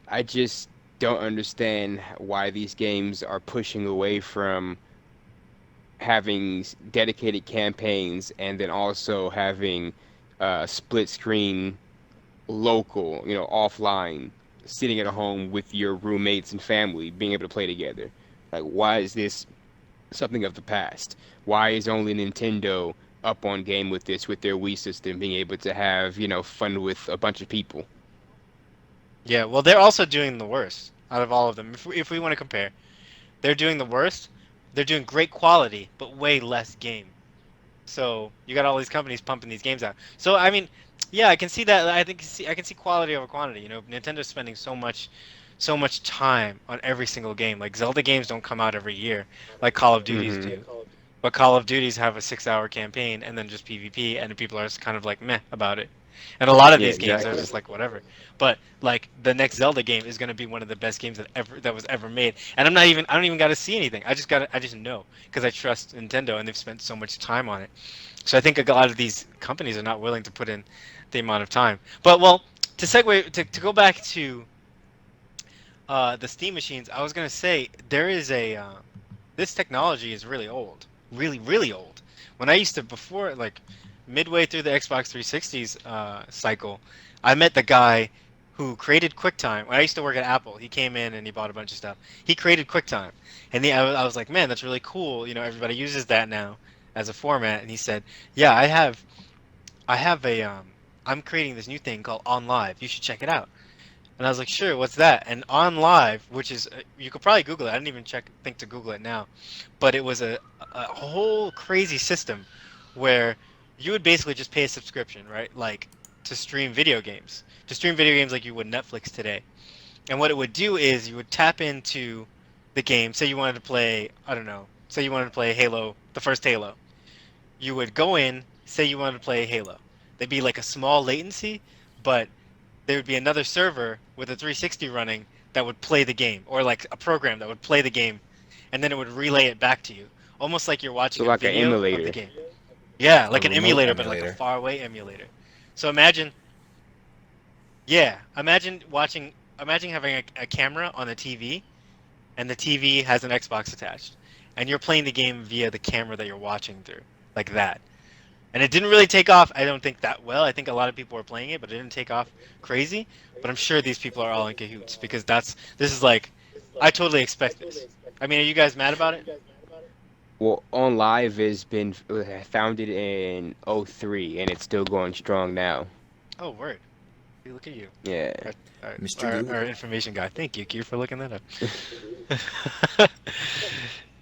I just don't understand why these games are pushing away from having dedicated campaigns and then also having split screen local, offline, sitting at home with your roommates and family, being able to play together. Like, why is this something of the past? Why is only Nintendo up on game with this, with their Wii system, being able to have, fun with a bunch of people? Yeah, well, they're also doing the worst out of all of them. If we want to compare, they're doing the worst. They're doing great quality, but way less game. So you got all these companies pumping these games out. So I mean, yeah, I can see that. I can see quality over quantity. Nintendo's spending so much time on every single game. Like Zelda games don't come out every year, like Call of Duties Hmm. do. But Call of Duties have a 6-hour campaign and then just PvP, and people are just kind of like meh about it. And a lot of Yeah, these games are exactly. just like whatever. But like the next Zelda game is gonna be one of the best games that was ever made. And I don't even got to see anything. I just know because I trust Nintendo and they've spent so much time on it. So I think a lot of these companies are not willing to put in the amount of time. But well, to segue to go back to the Steam machines, I was gonna say there is a this technology is really old, really old. When I used to before like midway through the Xbox 360's cycle, I met the guy who created QuickTime. When I used to work at Apple, he came in and he bought a bunch of stuff. He created QuickTime, and I was like, man, that's really cool. Everybody uses that now as a format. And he said, yeah, I have a I'm creating this new thing called On Live. You should check it out. And I was like, sure, what's that? And On Live, which is, you could probably Google it. I didn't even think to Google it now. But it was a whole crazy system where you would basically just pay a subscription, right? Like to stream video games. To stream video games like you would Netflix today. And what it would do is you would tap into the game. Say you wanted to play, I don't know, say you wanted to play Halo, the first Halo. You would go in, say you wanted to play Halo. There'd be like a small latency, but there would be another server with a 360 running that would play the game, or like a program that would play the game, and then it would relay it back to you, almost like you're So watching a like an video of the emulator. game. Yeah, A like an remote emulator, but like a emulator. faraway emulator. So imagine, yeah, imagine having a camera on the TV, and the TV has an Xbox attached, and you're playing the game via the camera that you're watching through, like that. And it didn't really take off, I don't think that well. I think a lot of people were playing it, but it didn't take off crazy. But I'm sure these people are all in cahoots because this is like, I totally expect this. I mean, are you guys mad about it? Well, On Live has been founded in '03, and it's still going strong now. Oh, word. Hey, look at you. Yeah. Mr. Good. Our information guy. Thank you, Q, for looking that up.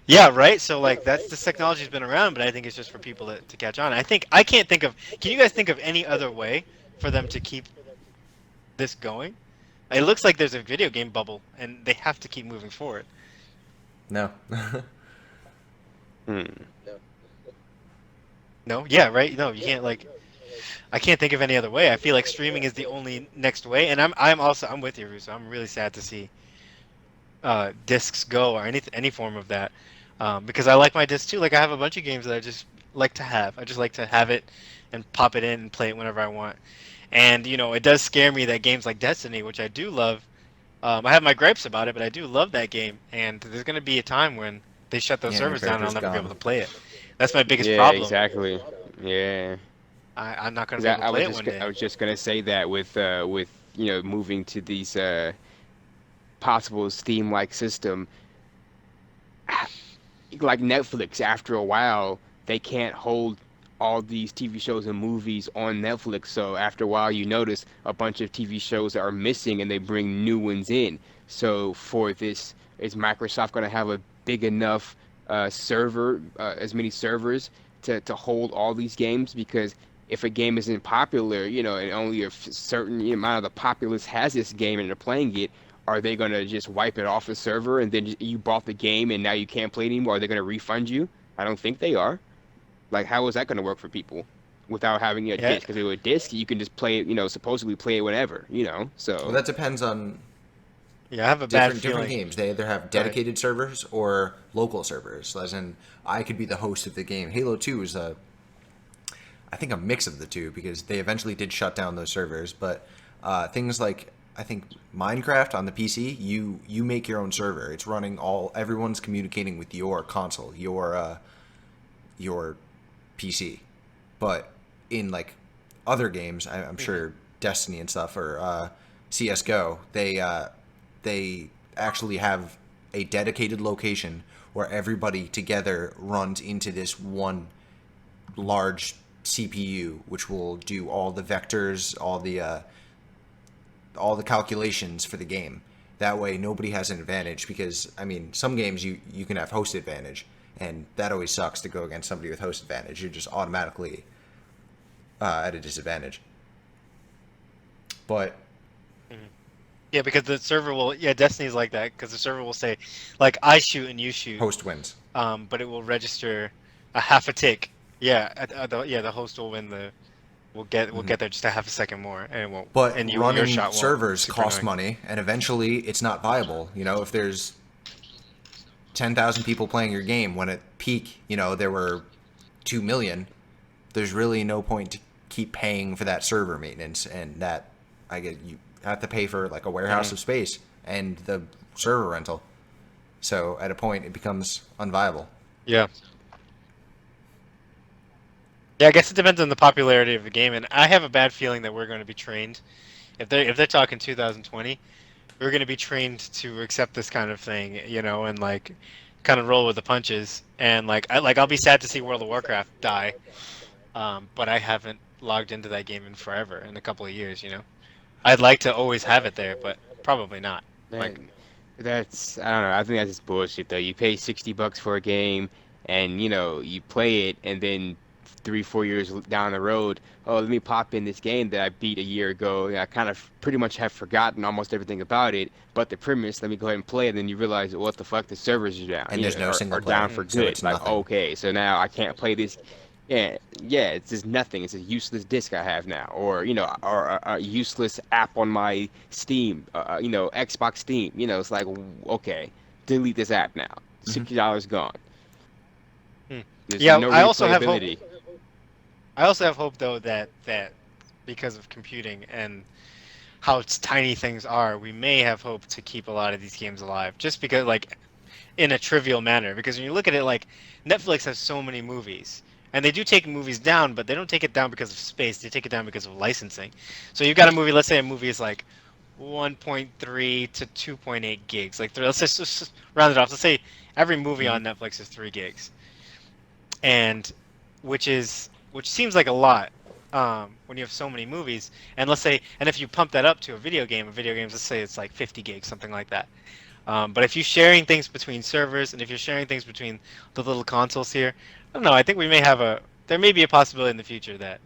Yeah, right. So like this technology's been around, but I think it's just for people to catch on. I can't think of. Can you guys think of any other way for them to keep this going? It looks like there's a video game bubble, and they have to keep moving forward. No. Hmm. No? Yeah, right. No, you can't like. I can't think of any other way. I feel like streaming is the only next way, and I'm with you, Russo. I'm really sad to see discs go or any form of that, because I like my disc too. Like I have a bunch of games that I just like to have. I just like to have it and pop it in and play it whenever I want. And it does scare me that games like Destiny, which I do love, I have my gripes about it, but I do love that game, and there's gonna be a time when they shut those Yeah, and your servers down and I'll character's never be able gone. to play it. That's my biggest Yeah, problem. exactly. Yeah. I'm not gonna 'Cause be able to I play was it one I day. was just gonna say that with moving to these possible Steam-like system, like Netflix, after a while, they can't hold all these TV shows and movies on Netflix. So after a while, you notice a bunch of TV shows are missing and they bring new ones in. So for this, is Microsoft going to have a big enough as many servers to hold all these games? Because if a game isn't popular, and only a certain amount of the populace has this game and they're playing it, are they going to just wipe it off the server and then you bought the game and now you can't play it anymore? Are they going to refund you? I don't think they are. Like, how is that going to work for people without having a Yeah, disc? Because with a disc, you can just play it, supposedly play it whenever. Well, So, that depends on yeah, I have a bad different feeling. games. They either have Go ahead. dedicated servers or local servers. As in, I could be the host of the game. Halo 2 is I think a mix of the two because they eventually did shut down those servers. But things like I think Minecraft on the PC, you make your own server. It's running everyone's communicating with your console, your PC. But in like other games, I'm sure Destiny and stuff or CS:GO, they actually have a dedicated location where everybody together runs into this one large CPU, which will do all the vectors, all the calculations for the game. That way, nobody has an advantage because I mean, some games you can have host advantage, and that always sucks to go against somebody with host advantage. You're just automatically at a disadvantage. But Yeah, because the server will. Yeah, Destiny's like that because the server will say, like, I shoot and you shoot, host wins. but it will register a half a tick. Yeah, the host will win the. We'll get there just a half a second more, and it won't. But And your running shot won't. servers Super cost annoying. money, and eventually it's not viable. If there's 10,000 people playing your game, when at peak, there were 2 million, there's really no point to keep paying for that server maintenance, and that you have to pay for like a warehouse of space and the server rental. So at a point, it becomes unviable. Yeah. Yeah, I guess it depends on the popularity of the game, and I have a bad feeling that we're going to be trained. If they're talking 2020, we're going to be trained to accept this kind of thing, and like kind of roll with the punches. And I'll be sad to see World of Warcraft die. But I haven't logged into that game in forever, in a couple of years. I'd like to always have it there, but probably not. that, Like, that's, I don't know. I think that's just bullshit, though. You pay $60 for a game and, you play it, and then 3, 4 years down the road, oh, let me pop in this game that I beat a year ago. I kind of pretty much have forgotten almost everything about it, but the premise, let me go ahead and play it. And then you realize, what the fuck, the servers are down. And there's no are, single are down player, for so good. it's Like, nothing. okay, so now I can't play this. Yeah, it's just nothing. It's a useless disc I have now, or or a useless app on my Steam, Xbox Steam. It's like, okay, delete this app now. $60 gone. hmm. There's Yeah, no I also have hope. replayability. I also have hope though that because of computing and how tiny things are, we may have hope to keep a lot of these games alive. Just because, like, in a trivial manner. Because when you look at it, like, Netflix has so many movies, and they do take movies down, but they don't take it down because of space. They take it down because of licensing. So you've got a movie. Let's say a movie is like 1.3 to 2.8 gigs. Like, let's just round it off. Let's say every movie on Netflix is 3 gigs, and which seems like a lot when you have so many movies. And if you pump that up to a video game, let's say it's like 50 gigs, something like that. But if you're sharing things between servers, and if you're sharing things between the little consoles here, I don't know. I think there may be a possibility in the future that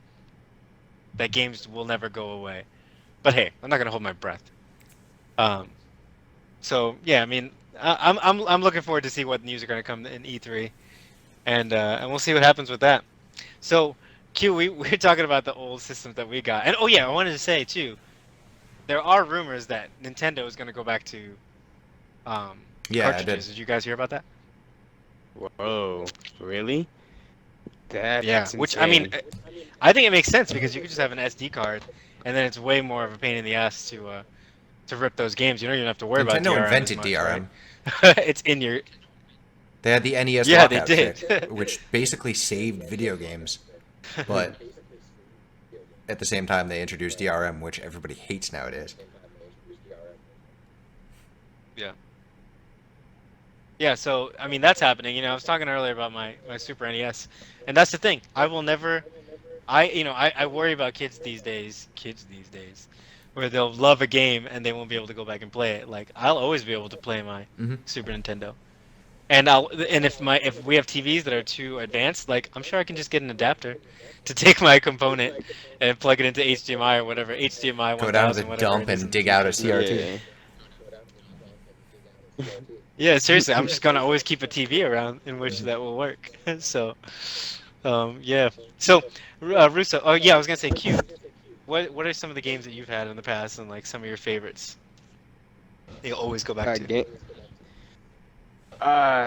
games will never go away. But hey, I'm not gonna hold my breath. Um, so yeah, I mean, I'm looking forward to see what news are gonna come in E3, and we'll see what happens with that. So, Q, we're talking about the old systems that we got, and oh yeah, I wanted to say too, there are rumors that Nintendo is gonna go back to Yeah, I cartridges. did. Did you guys hear about that? Whoa, really? Yeah, That's which I mean, insane. I think it makes sense because you could just have an SD card, and then it's way more of a pain in the ass to to rip those games. You don't even have to worry about Nintendo DRM invented as much, DRM. right? It's in your. They had the NES Yeah, they lockout did. shit, which basically saved video games. But at the same time, they introduced DRM, which everybody hates nowadays. Yeah. Yeah, so I mean that's happening. I was talking earlier about my Super NES, and that's the thing. I will never. I worry about kids these days, where they'll love a game and they won't be able to go back and play it. Like I'll always be able to play my Mm-hmm. Super Nintendo, and if we have TVs that are too advanced, like I'm sure I can just get an adapter to take my component and plug it into HDMI or whatever, HDMI Go down to 1000, the whatever dump it is in and the dig out a future. CRT. Yeah, seriously, I'm just gonna always keep a TV around in which that will work. So, yeah. So, Russo. Oh, yeah, I was gonna say, Q. What are some of the games that you've had in the past and like some of your favorites? You'll always go back to. Game.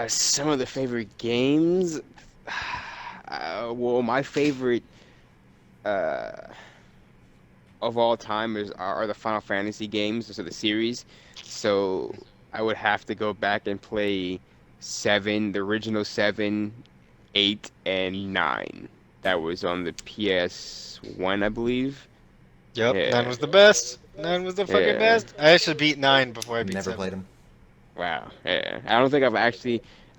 Some of the favorite games. Well, my favorite of all time are the Final Fantasy games, so the series. So I would have to go back and play 7, the original 7, 8, and 9. That was on the PS1, I believe. Yep, Yeah. 9 was the best. 9 was the fucking Yeah. best. I actually beat 9 before I beat Never 7. played them. Wow. Yeah.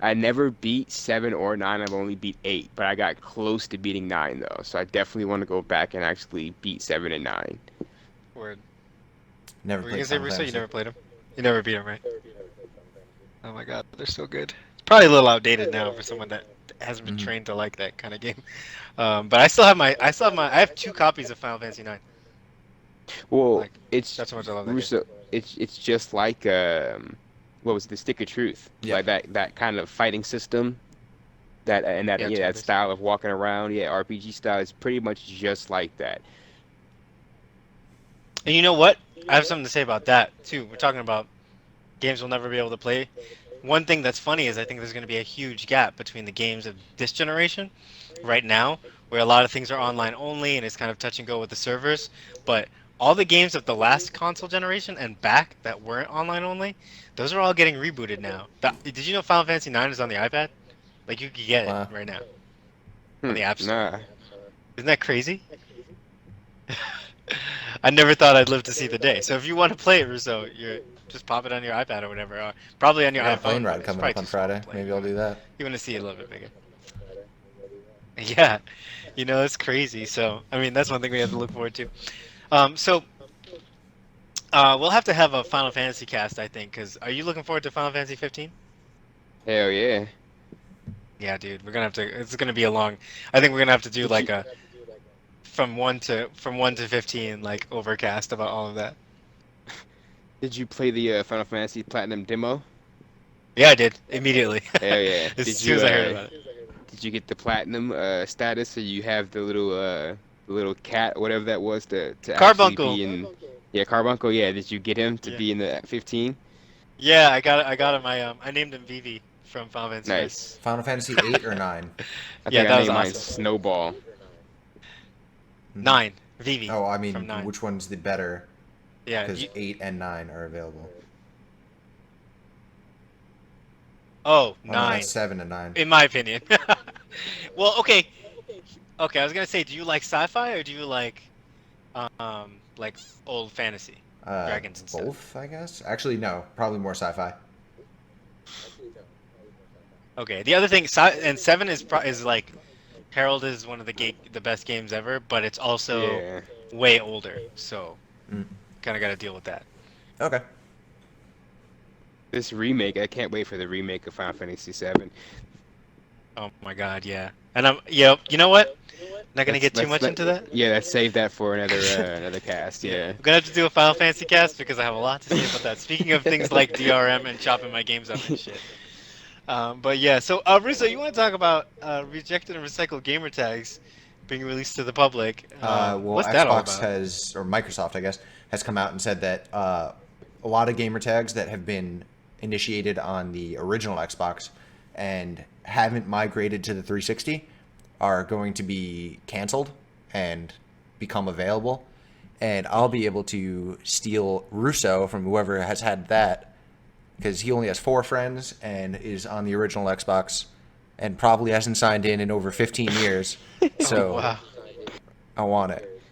I never beat 7 or 9. I've only beat 8, but I got close to beating 9 though. So I definitely want to go back and actually beat 7 and 9. Word. Never Were you played gonna say, Final Russo? You Fantasy. never played them? You never beat them, right? Oh my god, they're so good. It's probably a little outdated now for someone that hasn't been trained to like that kind of game. But I have 2 copies of Final Fantasy 9. Well, Like, it's that's how much I love that game. Russo. It's just like what was it, the Stick of Truth? Yeah. Like that kind of fighting system. That and that Yeah, that turn-based. style of walking around. Yeah, RPG style is pretty much just like that. And you know what? I have something to say about that too. We're talking about games we'll never be able to play. One thing that's funny is I think there's going to be a huge gap between the games of this generation right now, where a lot of things are online only and it's kind of touch and go with the servers. But all the games of the last console generation and back that weren't online only, those are all getting rebooted now. Did you know Final Fantasy 9 is on the iPad? Like you could get Wow. it right now on the App Store. Nah. Isn't that crazy? I never thought I'd live to see the day. So if you want to play it, Russo, you just pop it on your iPad or whatever, or probably on your I got a iPhone. plane but ride it's coming probably up on too small to Friday. play. Maybe I'll do that. You want to see it a little bit bigger. Yeah, it's crazy. So I mean, that's one thing we have to look forward to. We'll have to have a Final Fantasy cast, I think. Cause are you looking forward to Final Fantasy 15? Hell yeah. Yeah, dude, we're gonna have to. It's gonna be a long. I think we're gonna have to do like a from 1 to 15 like overcast about all of that. Did you play the Final Fantasy Platinum demo? Yeah, I did immediately. Hell yeah. As soon as I heard about it. Did you get the platinum status, so you have the little cat, whatever that was, to actually Carbuncle. be in? Yeah, Carbuncle. Yeah, did you get him to Yeah. be in the 15? Yeah, I got him. I named him Vivi from Final Fantasy. Nice. Final Fantasy 8 or 9? I Yeah, think that I was named mine awesome. Snowball. 9. Vivi. Oh, I mean, from 9. which one's the better? Yeah. Because 8 and 9 are available. Oh, Oh, no, 9. that's 7 and 9. In my opinion. Well, okay. Okay, I was gonna say, do you like sci-fi or do you like old fantasy? Dragons and stuff. Both, I guess. Actually, no. Probably more sci-fi. Okay. The other thing, and 7 is like Herald is one of the best games ever, but it's also Yeah. way older, so Mm. kind of got to deal with that. Okay. This remake, I can't wait for the remake of Final Fantasy VII. Oh my God, yeah. And you know what? Not gonna get too much into that. Yeah, let's save that for another cast. Yeah. I'm gonna have to do a Final Fantasy cast because I have a lot to say about that. Speaking of things like DRM and chopping my games up and shit. But yeah, so Russo, you want to talk about rejected and recycled gamer tags being released to the public? Well, What's that all Xbox about? has, or Microsoft, I guess, has come out and said that a lot of gamer tags that have been initiated on the original Xbox and haven't migrated to the 360 are going to be canceled and become available. and I'll be able to steal Russo from whoever has had that, because he only has 4 friends and is on the original Xbox, and probably hasn't signed in over 15 years. So Oh, wow. I want it.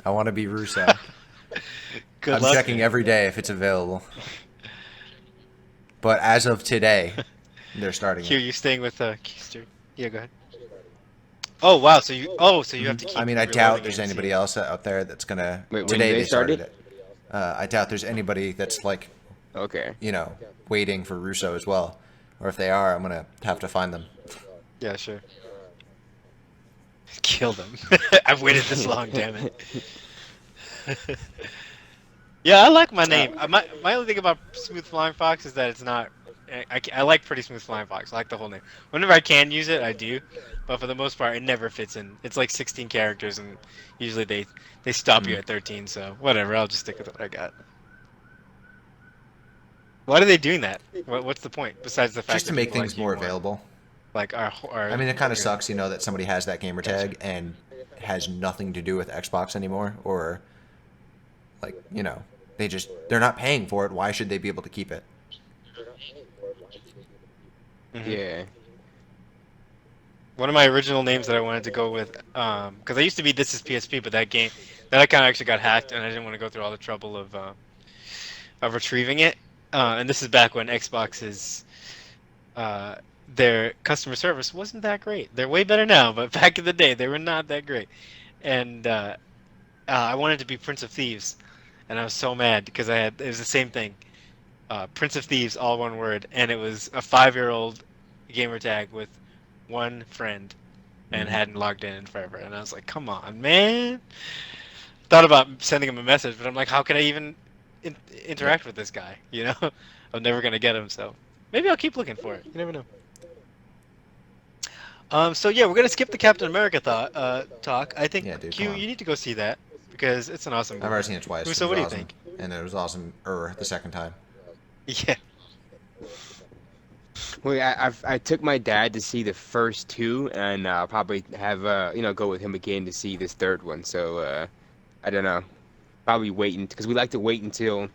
I want to be Russo. Good I'm luck, checking man. every day if it's available. But as of today, they're starting Q, it. you staying with Keister? Yeah, go ahead. Oh wow, so you have to keep. I mean, I reloading doubt it there's and anybody seeing. else out there that's gonna. Wait, when Today they they started started? it. I doubt there's anybody that's like, Okay. waiting for Russo as well. Or if they are, I'm gonna have to find them. Yeah, sure. Kill them. I've waited this long, damn it. Yeah, I like my name. My only thing about Smooth Flying Fox is that it's not. I like Pretty Smooth Flying Fox. I like the whole name. Whenever I can use it, I do. But for the most part, it never fits in. It's like 16 characters, and usually they stop you at 13. So whatever, I'll just stick with what I got. Why are they doing that? What's the point besides the fact Just that to make people like things you more more? available. Like our I mean, it kind of yeah. sucks, that somebody has that gamer Gotcha. tag and has nothing to do with Xbox anymore, or like, they're not paying for it. Why should they be able to keep it? Mhm. Yeah. One of my original names that I wanted to go with, because I used to be This Is PSP, but that I kind of actually got hacked, and I didn't want to go through all the trouble of retrieving it. And this is back when Xbox's their customer service wasn't that great. They're way better now, but back in the day, they were not that great. And I wanted to be Prince of Thieves, and I was so mad because it was the same thing, Prince of Thieves, all one word, and it was a 5-year-old gamer tag with one friend, and hadn't logged in forever. And I was like, come on, man. Thought about sending him a message, but I'm like, how can I even Yep. interact with this guy? I'm never gonna get him. So maybe I'll keep looking for it. You never know. So yeah, we're gonna skip the Captain America talk. I think Yeah, dude, Q, come on. you need to go see that because it's an awesome I've already movie. seen it twice. It So was what do you awesome. think? And it was awesome the second time. Yeah. Well, I took my dad to see the first 2, and I'll probably have go with him again to see this third one. So I don't know. Probably waiting because we like to wait until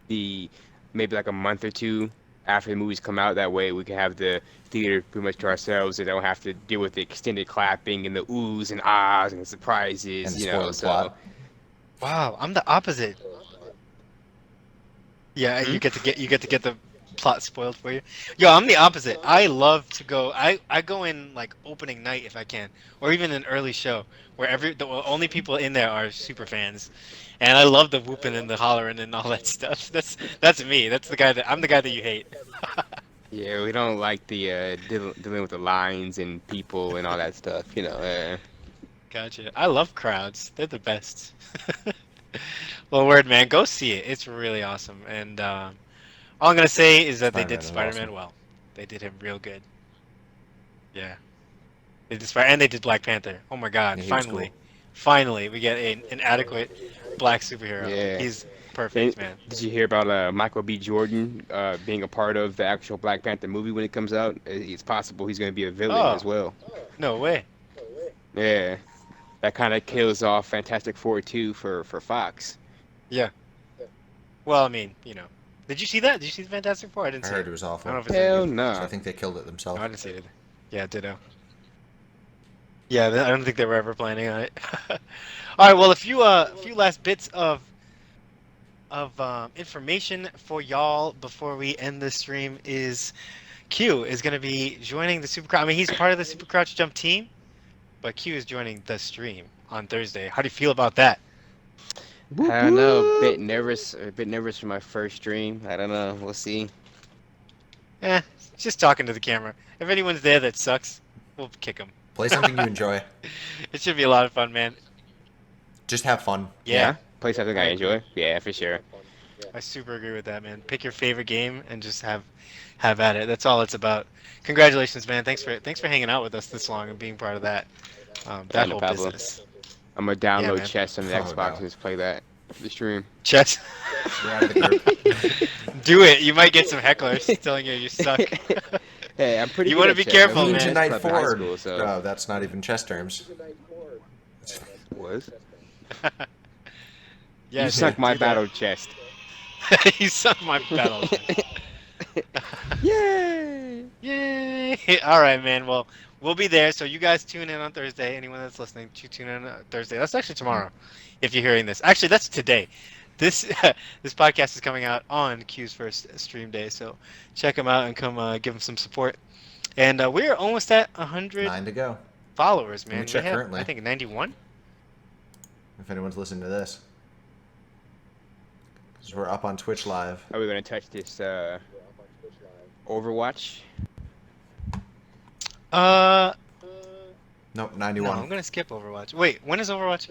the maybe like a month or 2 after the movies come out. That way we can have the theater pretty much to ourselves and don't have to deal with the extended clapping and the oohs and ahs and the surprises. And the spoiled plot. Wow, I'm the opposite. Yeah, Hmm? you get to get the plot spoiled for you. Yo, I'm the opposite. I love to go. I go in like opening night if I can, or even an early show where the only people in there are super fans, and I love the whooping and the hollering and all that stuff. That's me. I'm the guy that you hate. Yeah, we don't like the dealing with the lines and people and all that stuff. Gotcha. I love crowds. They're the best. Well, word man, go see it. It's really awesome. And all I'm gonna say is that they did Spider-Man was awesome. Spider-Man well. They did him real good. Yeah. They did and they did Black Panther. Oh my God! Yeah, he was Finally, cool. finally, we get an adequate black superhero. Yeah. He's And perfect, man. did you hear about Michael B. Jordan being a part of the actual Black Panther movie when it comes out? It's possible he's going to be a villain as Oh, well. no way. Yeah, that kind of kills off Fantastic Four 2 for Fox. Yeah. Well, I mean, did you see that? Did you see the Fantastic Four? I didn't I see heard it. it was I don't awful. know if it's any Hell good. So I no. think they killed it No, themselves. I didn't see it either. Yeah, ditto. Yeah, I don't think they were ever planning on it. All right, well, a few last bits of information for y'all before we end the stream is Q is going to be joining the Super Crouch. I mean, he's part of the Super Crouch Jump team, but Q is joining the stream on Thursday. How do you feel about that? I don't know. A bit nervous for my first stream. I don't know. We'll see. Eh, just talking to the camera. If anyone's there that sucks, we'll kick them. Play something you enjoy. It should be a lot of fun, man. Just have fun. Yeah, Play something I I agree. enjoy. Yeah, for sure. I super agree with that, man. Pick your favorite game and just have at it. That's all it's about. Congratulations, man. Thanks for hanging out with us this long and being part of that No whole problem. business. I'm gonna Yeah, download man. chess on the Oh, Xbox no. and just play that for the stream. Chess. You're out of the group. Do it. You might get some hecklers telling you suck. Hey, I'm pretty You good wanna at be chess. careful, I was Queen in to a man. chess knight club in high forward. school, so Oh, that's not even chess terms. was. Yeah, You dude, sunk my do that. battle chest. You sunk my battle. Yay! Yay! All right, man. Well, we'll be there. So you guys tune in on Thursday. Anyone that's listening, tune in on Thursday. That's actually tomorrow, if you're hearing this. Actually, that's today. This this podcast is coming out on Q's first stream day. So check him out and come give him some support. And we're almost at 100 9 to go. followers, Let me man. check We have, currently. I think, 91. If anyone's listening to this. Because we're up on Twitch Live. Are we gonna touch this Overwatch? Nope, No, 91. I'm gonna skip Overwatch. Wait, when is Overwatch?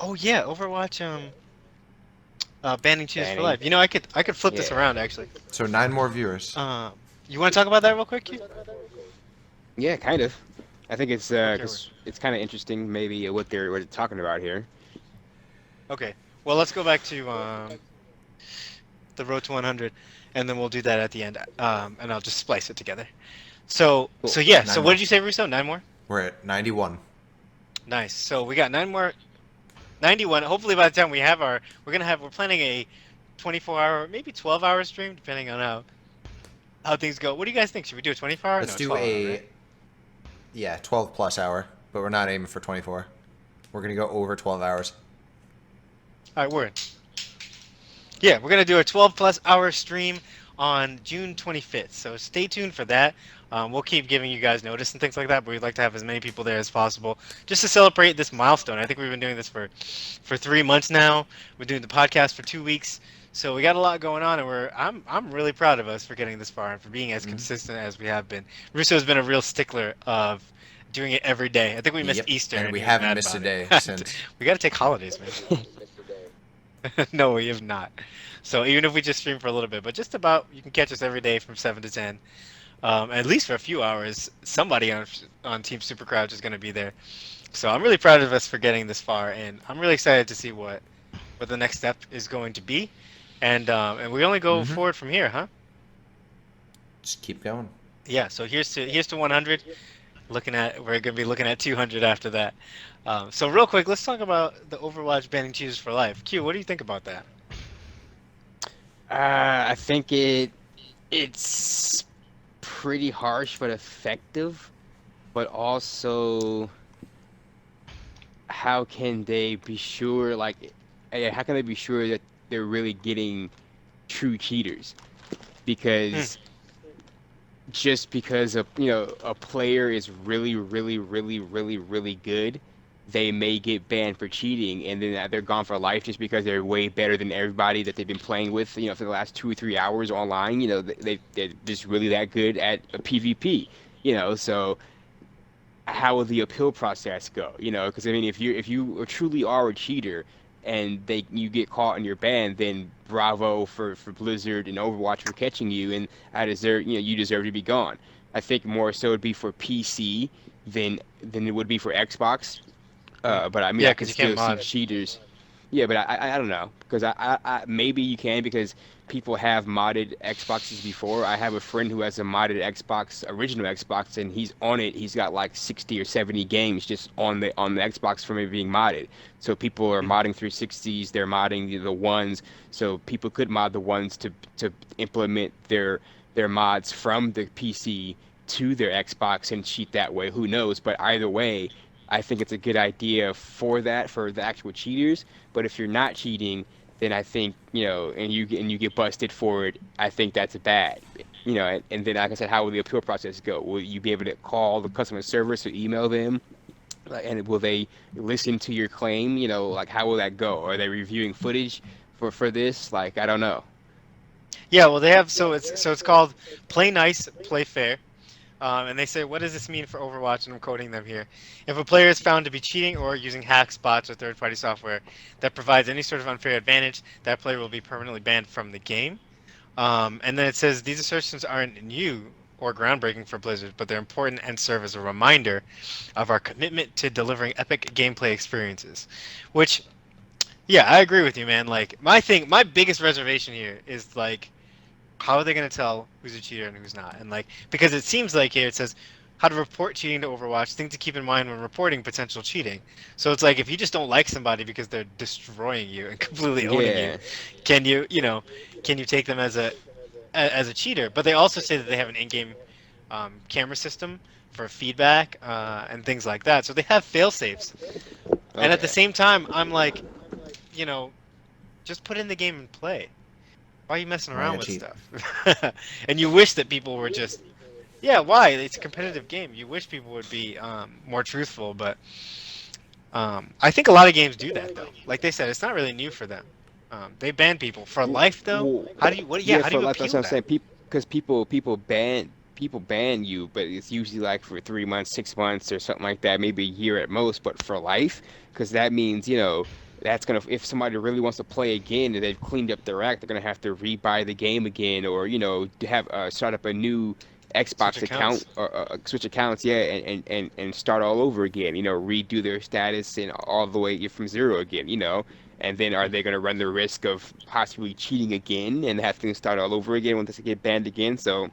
Oh yeah, Overwatch. Banning choose for Banning. life. You know, I could flip this Yeah. around actually. So 9 more viewers. You want to talk about that real quick, Q? Yeah, kind of. I think it's Okay, 'cause it's kind of interesting, maybe what they're talking about here. Okay. Well, let's go back to the road to 100, and then we'll do that at the end. And I'll just splice it together. So Cool. so yeah. 9 So more. what did you say, Russo? 9 more? We're at 91. Nice. So we got 9 more. 91. Hopefully by the time we have we're planning a 24-hour, maybe 12-hour stream, depending on how things go. What do you guys think? Should we do a 24-hour? Let's No, do 12 a... hour, right? Yeah, 12 plus hour. But we're not aiming for 24. We're going to go over 12 hours. All right, word. Yeah, we're gonna do a 12+ hour stream on June 25th. So stay tuned for that. We'll keep giving you guys notice and things like that, but we'd like to have as many people there as possible just to celebrate this milestone. I think we've been doing this for 3 months now. We're doing the podcast for 2 weeks, so we got a lot going on, and I'm really proud of us for getting this far and for being as consistent as we have been. Russo's been a real stickler of doing it every day. I think we missed Yep, Easter, and we he was haven't mad missed a about day it. since. We got to take holidays, man. No, we have not. So even if we just stream for a little bit, but just about, you can catch us every day from 7 to 10. At least for a few hours, somebody on Team SuperCrouch is going to be there. So I'm really proud of us for getting this far, and I'm really excited to see what the next step is going to be. And we only go forward from here, huh? Just keep going. Yeah. So here's to 100. We're going to be looking at 200 after that. So real quick, let's talk about the Overwatch banning choose for life. Q, what do you think about that? I think it's pretty harsh but effective, but also how can they be sure, like, how can they be sure that they're really getting true cheaters? Because just because a player is really good, they may get banned for cheating, and then they're gone for life just because they're way better than everybody that they've been playing with, for the last 2 or 3 hours online. They're just really that good at a PvP. So how will the appeal process go? Because I mean, if you truly are a cheater and you get caught and you're banned, then bravo for Blizzard and Overwatch for catching you, and you deserve to be gone. I think more so it'd be for PC than it would be for Xbox. But I mean, Yeah, I can 'cause you can't still see mod it. cheaters. Yeah, but I don't know, because I maybe you can, because people have modded Xboxes before. I have a friend who has a modded Xbox, original Xbox, and he's on it. He's got like 60 or 70 games just on the Xbox from it being modded. So people are modding 360s, they're modding the ones. So people could mod the ones to implement their mods from the PC to their Xbox and cheat that way. Who knows? But either way, I think it's a good idea for the actual cheaters. But if you're not cheating, then I think, and you get busted for it, I think that's bad. And then, like I said, how will the appeal process go? Will you be able to call the customer service or email them? And will they listen to your claim? Like, how will that go? Are they reviewing footage for this? Like, I don't know. Yeah, well, they have, so it's called Play Nice, Play Fair. And they say, what does this mean for Overwatch? And I'm quoting them here. If a player is found to be cheating or using hacks, bots, or third-party software that provides any sort of unfair advantage, that player will be permanently banned from the game. And then it says, these assertions aren't new or groundbreaking for Blizzard, but they're important and serve as a reminder of our commitment to delivering epic gameplay experiences. Which, yeah, I agree with you, man. Like, my biggest reservation here is, like, how are they going to tell who's a cheater and who's not? And, like, because it seems like here it says how to report cheating to Overwatch, things to keep in mind when reporting potential cheating. So it's like if you just don't like somebody because they're destroying you and completely owning you, Yeah. can you, can you take them as a cheater? But they also say that they have an in-game camera system for feedback and things like that. So they have fail safes. And at the Okay. same time, I'm like, you know, just put in the game and play. Why are you messing Why around you with cheat? stuff? And you wish that people were just, yeah, why? It's a competitive game. You wish people would be more truthful, but I think a lot of games do that though. Like they said, it's not really new for them. They ban people for life though. Well, How do you what? Yeah, yeah, how do for you like that's appeal what I'm that? saying. People ban you, but it's usually like for 3 months, 6 months, or something like that, maybe a year at most. But for life, because that means that's gonna if somebody really wants to play again and they've cleaned up their act, they're gonna have to rebuy the game again, or to have start up a new Switch Xbox account accounts. or switch accounts, yeah, and start all over again. Redo their status and all the way from zero again. And then are they going to run the risk of possibly cheating again and have things start all over again once they get banned again? So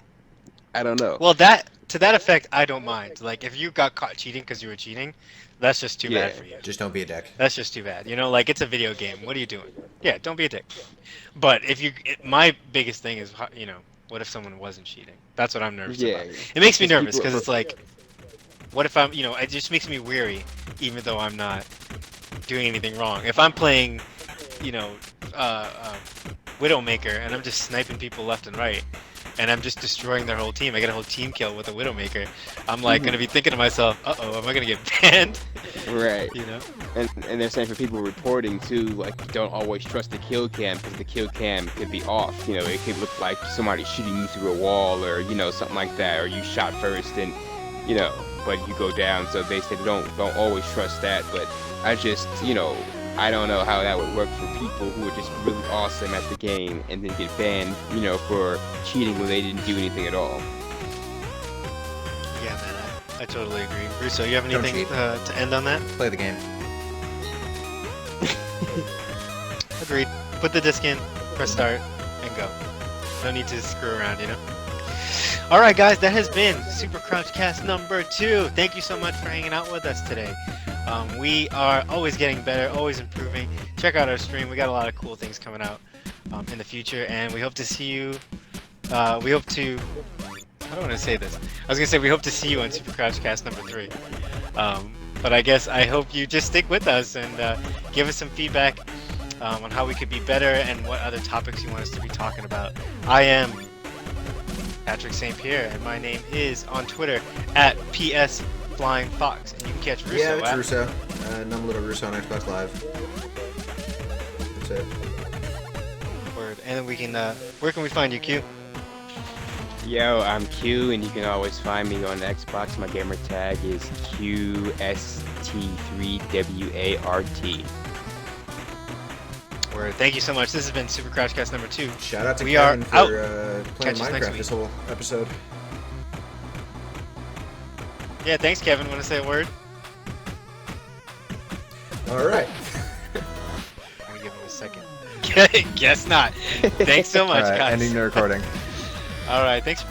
I don't know. Well, that to that effect, I don't mind. Like if you got caught cheating because you were cheating, that's just too bad Yeah, for you. Just don't be a dick. That's just too bad. Like it's a video game. What are you doing? Yeah, don't be a dick. But my biggest thing is, what if someone wasn't cheating? That's what I'm nervous about. yeah. It makes me Because nervous people because it's like, what if I'm, it just makes me weary, even though I'm not doing anything wrong. If I'm playing, you know, Widowmaker and I'm just sniping people left and right, and I'm just destroying their whole team. I get a whole team kill with a Widowmaker. I'm like gonna be thinking to myself, uh-oh, am I gonna get banned? right. You know? And they're saying for people reporting too, like don't always trust the kill cam because the kill cam could be off. It could look like somebody shooting you through a wall or something like that, or you shot first and but you go down. So they said don't always trust that. But I just I don't know how that would work for people who are just really awesome at the game and then get banned, for cheating when they didn't do anything at all. Yeah, man, I totally agree. Russo, you have Don't anything cheat. to end on that? Play the game. Agreed. Put the disc in, press start, and go. No need to screw around, Alright guys, that has been Super Crouch Cast number 2. Thank you so much for hanging out with us today. We are always getting better, always improving. Check out our stream. We got a lot of cool things coming out in the future, and we hope to see you. How do I want to say this? I was going to say we hope to see you on Super Crouch Cast number 3. But I hope you just stick with us and give us some feedback on how we could be better and what other topics you want us to be talking about. I am Patrick St. Pierre, and my name is on Twitter at PSFlyingFox, and you can catch Russo Yeah, it's at Russo. Numb Little Russo on Xbox Live. That's it. Word. And then we can, where can we find you, Q? Yo, I'm Q, and you can always find me on Xbox. My gamer tag is QST3WART. Word. Thank you so much. This has been Super Crouch Cast number 2. Shout out to We Kevin are for out. playing Catch us next Minecraft week. this whole episode. Yeah, thanks, Kevin. Want to say a word? All right. I'm gonna give him a second. Guess not. Thanks so much, All right, guys. ending the recording. All right, thanks.